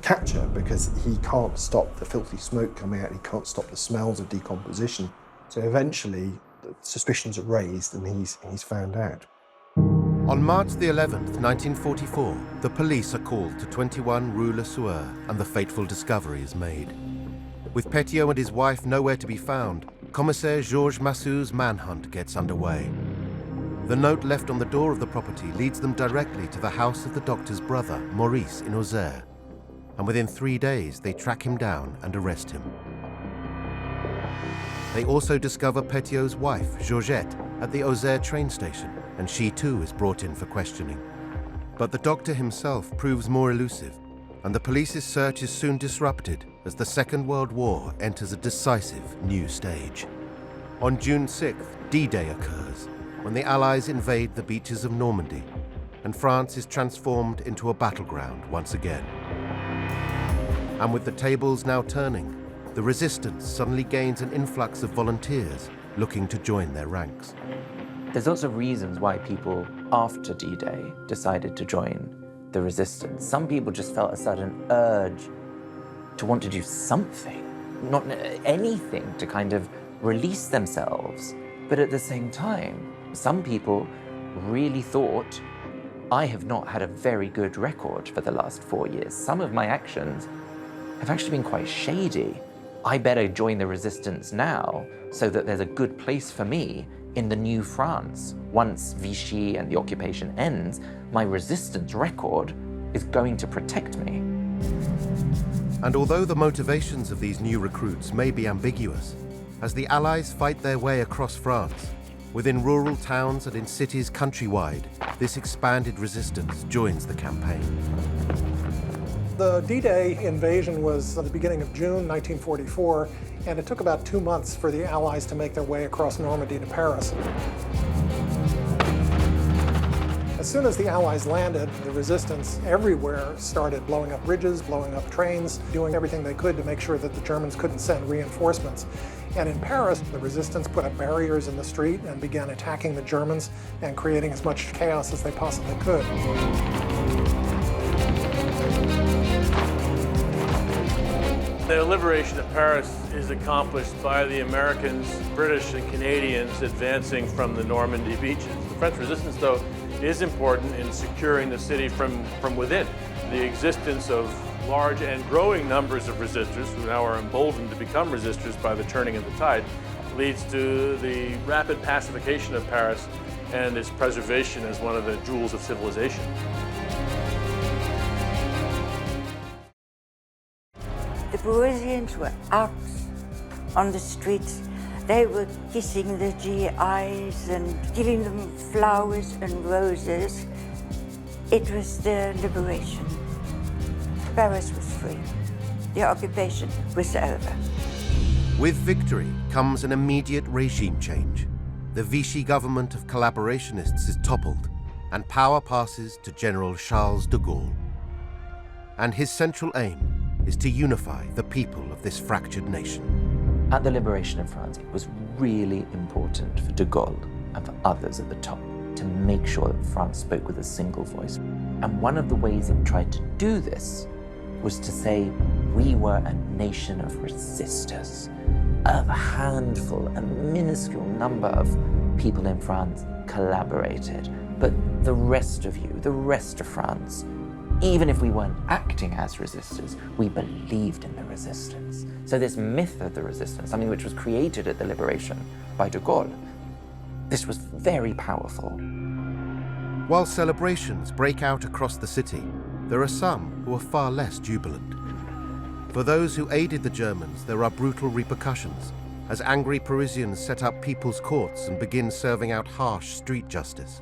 capture, because he can't stop the filthy smoke coming out. He can't stop the smells of decomposition. So eventually, the suspicions are raised and he's found out. On March the 11th, 1944, the police are called to 21 Rue Le Sueur, and the fateful discovery is made. With Petiot and his wife nowhere to be found, Commissaire Georges Massou's manhunt gets underway. The note left on the door of the property leads them directly to the house of the doctor's brother, Maurice, in Auxerre, and within 3 days they track him down and arrest him. They also discover Petiot's wife, Georgette, at the Auxerre train station, and she too is brought in for questioning. But the doctor himself proves more elusive, and the police's search is soon disrupted as the Second World War enters a decisive new stage. On June 6th, D-Day occurs, when the Allies invade the beaches of Normandy, and France is transformed into a battleground once again. And with the tables now turning, the resistance suddenly gains an influx of volunteers looking to join their ranks. There's lots of reasons why people after D-Day decided to join the resistance. Some people just felt a sudden urge to want to do something, not anything, to kind of release themselves. But at the same time, some people really thought, I have not had a very good record for the last 4 years. Some of my actions have actually been quite shady. I better join the resistance now so that there's a good place for me in the new France. Once Vichy and the occupation ends, my resistance record is going to protect me. And although the motivations of these new recruits may be ambiguous, as the Allies fight their way across France, within rural towns and in cities countrywide, this expanded resistance joins the campaign. The D-Day invasion was at the beginning of June 1944, and it took about 2 months for the Allies to make their way across Normandy to Paris. As soon as the Allies landed, the resistance everywhere started blowing up bridges, blowing up trains, doing everything they could to make sure that the Germans couldn't send reinforcements. And in Paris, the resistance put up barriers in the street and began attacking the Germans and creating as much chaos as they possibly could. The liberation of Paris is accomplished by the Americans, British, and Canadians advancing from the Normandy beaches. The French resistance, though, is important in securing the city from within. The existence of large and growing numbers of resistors, who now are emboldened to become resistors by the turning of the tide, leads to the rapid pacification of Paris and its preservation as one of the jewels of civilization. The Parisians were out on the streets. They were kissing the GIs and giving them flowers and roses. It was their liberation. Paris was free. The occupation was over. With victory comes an immediate regime change. The Vichy government of collaborationists is toppled, and power passes to General Charles de Gaulle. And his central aim is to unify the people of this fractured nation. At the liberation of France, it was really important for de Gaulle and for others at the top to make sure that France spoke with a single voice. And one of the ways it tried to do this was to say we were a nation of resistors. A handful, a minuscule number of people in France collaborated, but the rest of you, the rest of France, even if we weren't acting as resistors, we believed in the resistance. So this myth of the resistance, something which was created at the liberation by de Gaulle, this was very powerful. While celebrations break out across the city, there are some who are far less jubilant. For those who aided the Germans, there are brutal repercussions, as angry Parisians set up people's courts and begin serving out harsh street justice.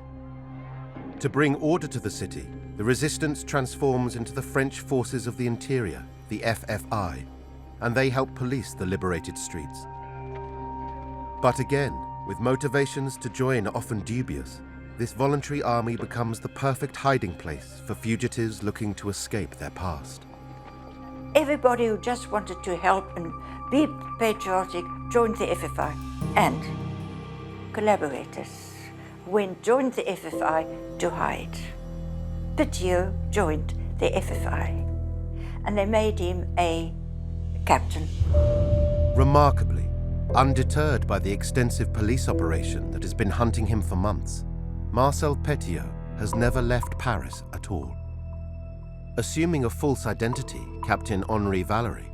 To bring order to the city, the resistance transforms into the French Forces of the Interior, the FFI, and they help police the liberated streets. But again, with motivations to join often dubious, this voluntary army becomes the perfect hiding place for fugitives looking to escape their past. Everybody who just wanted to help and be patriotic joined the FFI, and collaborators joined the FFI to hide. Petiot joined the FFI, and they made him a captain. Remarkably, undeterred by the extensive police operation that has been hunting him for months, Marcel Petiot has never left Paris at all. Assuming a false identity, Captain Henri Valery,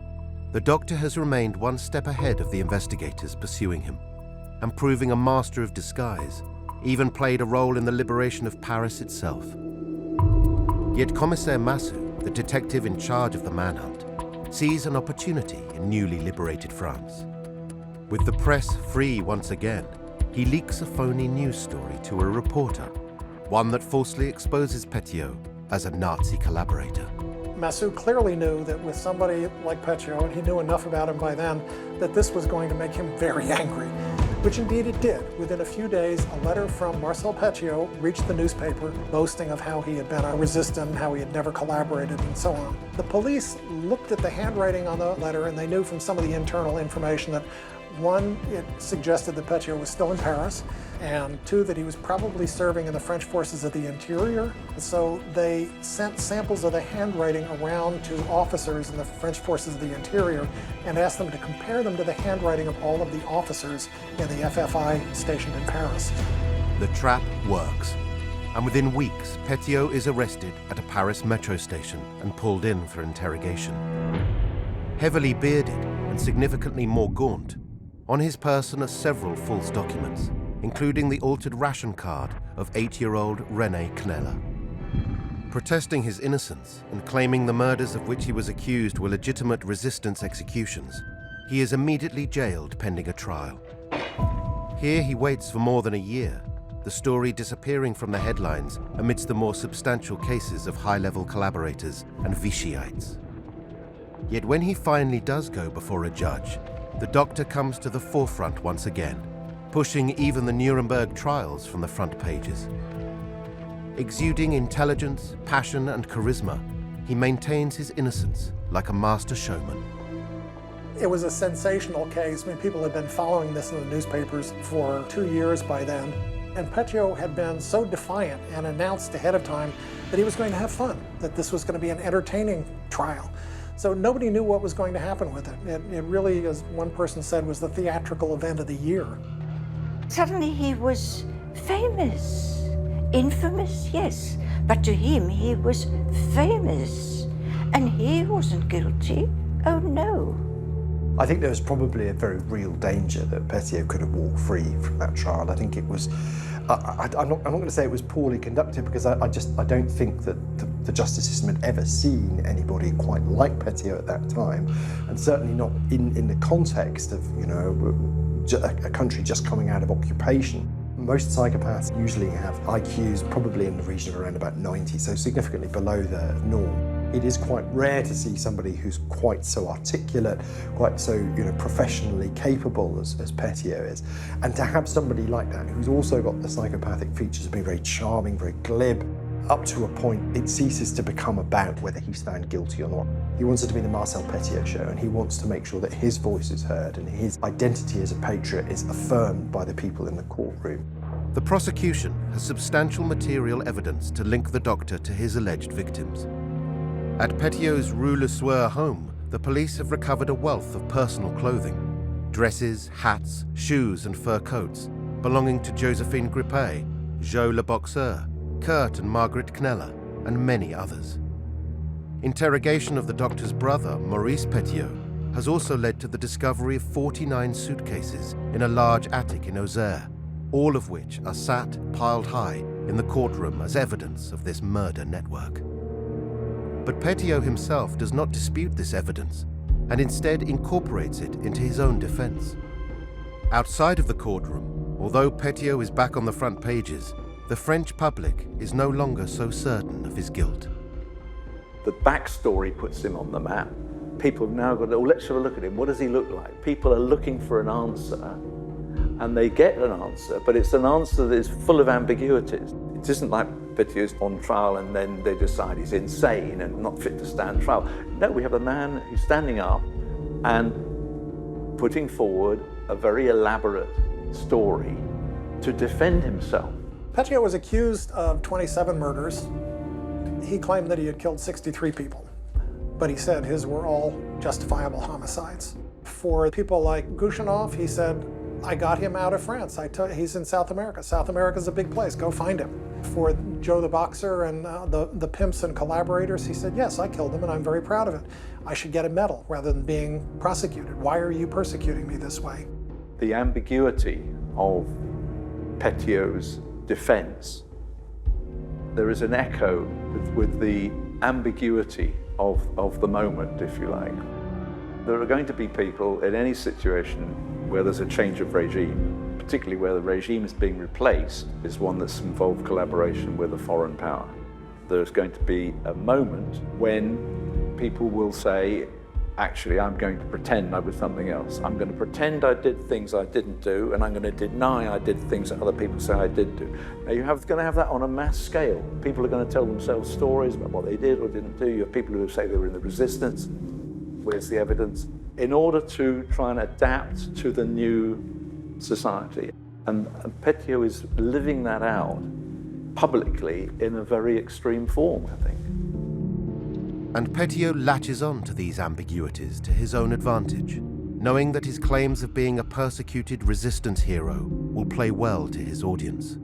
the doctor has remained one step ahead of the investigators pursuing him, and proving a master of disguise, even played a role in the liberation of Paris itself. Yet Commissaire Massu, the detective in charge of the manhunt, sees an opportunity in newly liberated France. With the press free once again, he leaks a phony news story to a reporter, one that falsely exposes Petiot as a Nazi collaborator. Massu clearly knew that with somebody like Petiot, and he knew enough about him by then, that this was going to make him very angry, which indeed it did. Within a few days, a letter from Marcel Petiot reached the newspaper boasting of how he had been a resistant, how he had never collaborated, and so on. The police looked at the handwriting on the letter, and they knew from some of the internal information that, one, it suggested that Petiot was still in Paris, and two, that he was probably serving in the French Forces of the Interior. So they sent samples of the handwriting around to officers in the French Forces of the Interior and asked them to compare them to the handwriting of all of the officers in the FFI stationed in Paris. The trap works. and within weeks, Petiot is arrested at a Paris metro station and pulled in for interrogation. Heavily bearded and significantly more gaunt, on his person are several false documents, including the altered ration card of 8-year-old René Kneller. Protesting his innocence and claiming the murders of which he was accused were legitimate resistance executions, he is immediately jailed pending a trial. Here he waits for more than a year, the story disappearing from the headlines amidst the more substantial cases of high-level collaborators and Vichyites. Yet when he finally does go before a judge, the doctor comes to the forefront once again, pushing even the Nuremberg trials from the front pages. Exuding intelligence, passion, and charisma, he maintains his innocence like a master showman. It was a sensational case. I mean, people had been following this in the newspapers for 2 years by then. And Petiot had been so defiant and announced ahead of time that he was going to have fun, that this was going to be an entertaining trial. So nobody knew what was going to happen with it. It really, as one person said, was the theatrical event of the year. Suddenly he was famous. Infamous, yes, but to him he was famous. And he wasn't guilty. Oh no. I think there was probably a very real danger that Petiot could have walked free from that trial. I think it was, I'm not going to say it was poorly conducted, because I don't think that the justice system had ever seen anybody quite like Petiot at that time, and certainly not in the context of, you know, a country just coming out of occupation. Most psychopaths usually have IQs probably in the region of around about 90, so significantly below the norm. It is quite rare to see somebody who's quite so articulate, quite so, you know, professionally capable as Petiot is. And to have somebody like that who's also got the psychopathic features of being very charming, very glib, up to a point it ceases to become about whether he's found guilty or not. He wants it to be the Marcel Petiot show, and he wants to make sure that his voice is heard and his identity as a patriot is affirmed by the people in the courtroom. The prosecution has substantial material evidence to link the doctor to his alleged victims. At Petiot's Rue Le Sueur home, the police have recovered a wealth of personal clothing, dresses, hats, shoes and fur coats, belonging to Josephine Grippet, Jo Le Boxeur, Kurt and Margaret Kneller, and many others. Interrogation of the doctor's brother, Maurice Petiot, has also led to the discovery of 49 suitcases in a large attic in Auxerre, all of which are sat piled high in the courtroom as evidence of this murder network. But Petiot himself does not dispute this evidence, and instead incorporates it into his own defense. Outside of the courtroom, although Petiot is back on the front pages, the French public is no longer so certain of his guilt. The backstory puts him on the map. People have now got, oh, let's have a look at him. What does he look like? People are looking for an answer, and they get an answer, but it's an answer that is full of ambiguities. It isn't like Petiot's on trial and then they decide he's insane and not fit to stand trial. No, we have a man who's standing up and putting forward a very elaborate story to defend himself. Petiot was accused of 27 murders. He claimed that he had killed 63 people, but he said his were all justifiable homicides. For people like Gushinov, he said, I got him out of France. He's in South America. South America's a big place. Go find him. For Joe the Boxer and the pimps and collaborators, he said, yes, I killed him and I'm very proud of it. I should get a medal rather than being prosecuted. Why are you persecuting me this way? The ambiguity of Petiot's defense, there is an echo with the ambiguity of the moment, if you like. There are going to be people in any situation where there's a change of regime, particularly where the regime is being replaced, is one that's involved collaboration with a foreign power. There's going to be a moment when people will say, actually, I'm going to pretend I was something else. I'm going to pretend I did things I didn't do, and I'm going to deny I did things that other people say I did do. Now, you're going to have that on a mass scale. People are going to tell themselves stories about what they did or didn't do. You have people who say they were in the resistance. Where's the evidence? In order to try and adapt to the new society. And Petiot is living that out publicly in a very extreme form, I think. And Petiot latches on to these ambiguities to his own advantage, knowing that his claims of being a persecuted resistance hero will play well to his audience.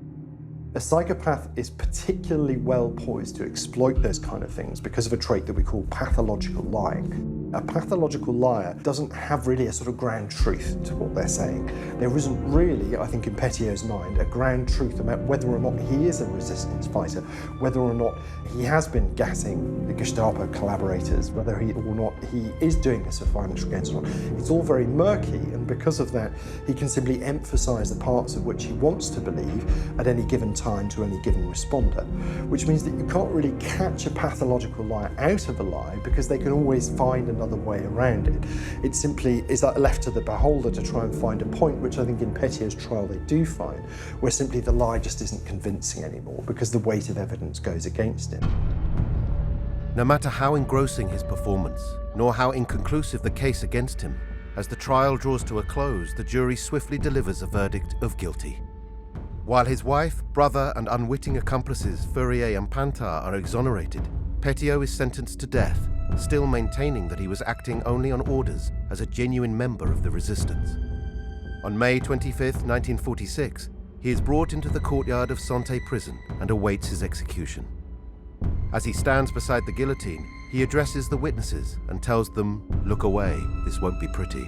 A psychopath is particularly well poised to exploit those kind of things because of a trait that we call pathological lying. A pathological liar doesn't have really a sort of grand truth to what they're saying. There isn't really, I think in Petiot's mind, a grand truth about whether or not he is a resistance fighter, whether or not he has been gassing the Gestapo collaborators, whether or not he is doing this for financial gains or not. It's all very murky, and because of that, he can simply emphasise the parts of which he wants to believe at any given time to any given responder, which means that you can't really catch a pathological liar out of a lie because they can always find another way around it. It simply is left to the beholder to try and find a point, which I think in Petiot's trial they do find, where simply the lie just isn't convincing anymore because the weight of evidence goes against it. No matter how engrossing his performance, nor how inconclusive the case against him, as the trial draws to a close, the jury swiftly delivers a verdict of guilty. While his wife, brother, and unwitting accomplices Fourier and Pintard are exonerated, Petiot is sentenced to death, still maintaining that he was acting only on orders as a genuine member of the resistance. On May 25, 1946, he is brought into the courtyard of Santé prison and awaits his execution. As he stands beside the guillotine, he addresses the witnesses and tells them, "Look away, this won't be pretty."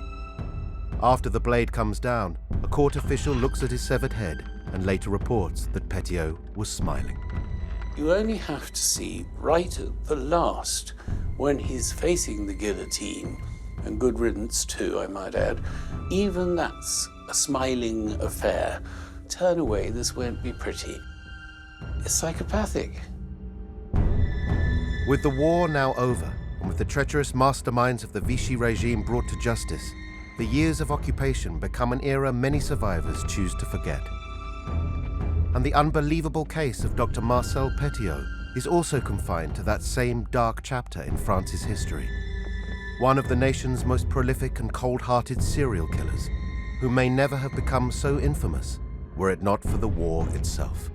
After the blade comes down, a court official looks at his severed head and later reports that Petiot was smiling. You only have to see right at the last, when he's facing the guillotine, and good riddance too, I might add, even that's a smiling affair. Turn away, this won't be pretty. It's psychopathic. With the war now over, and with the treacherous masterminds of the Vichy regime brought to justice, the years of occupation become an era many survivors choose to forget. And the unbelievable case of Dr. Marcel Petiot is also confined to that same dark chapter in France's history. One of the nation's most prolific and cold-hearted serial killers, who may never have become so infamous were it not for the war itself.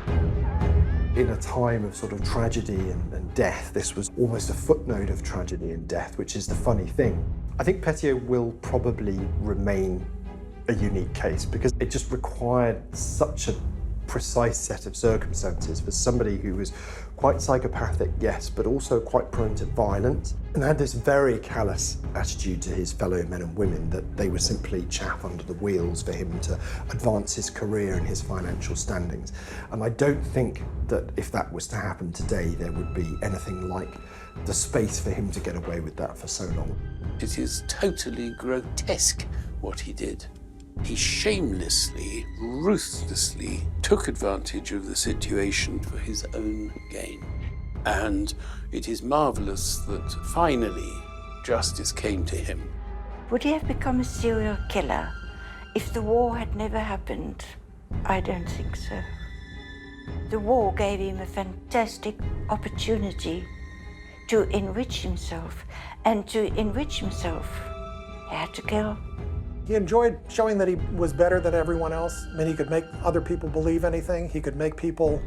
In a time of sort of tragedy and death, this was almost a footnote of tragedy and death, which is the funny thing. I think Petiot will probably remain a unique case because it just required such a precise set of circumstances for somebody who was quite psychopathic, yes, but also quite prone to violence and had this very callous attitude to his fellow men and women that they were simply chaff under the wheels for him to advance his career and his financial standings. And I don't think that if that was to happen today, there would be anything like the space for him to get away with that for so long. It is totally grotesque what he did. He shamelessly, ruthlessly took advantage of the situation for his own gain. And it is marvelous that finally justice came to him. Would he have become a serial killer if the war had never happened? I don't think so. The war gave him a fantastic opportunity to enrich himself, and to enrich himself, he had to kill. He enjoyed showing that he was better than everyone else. I mean, he could make other people believe anything. He could make people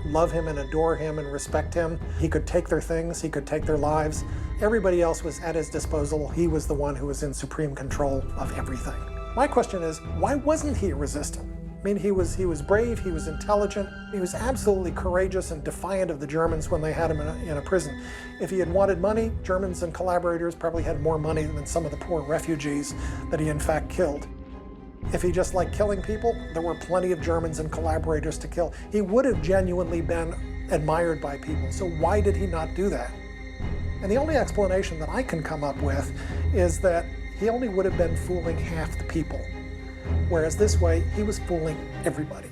love him and adore him and respect him. He could take their things, he could take their lives. Everybody else was at his disposal. He was the one who was in supreme control of everything. My question is, why wasn't he resistant? I mean, he was brave, he was intelligent, he was absolutely courageous and defiant of the Germans when they had him in a prison. If he had wanted money, Germans and collaborators probably had more money than some of the poor refugees that he in fact killed. If he just liked killing people, there were plenty of Germans and collaborators to kill. He would have genuinely been admired by people, so why did he not do that? And the only explanation that I can come up with is that he only would have been fooling half the people. Whereas this way, he was fooling everybody.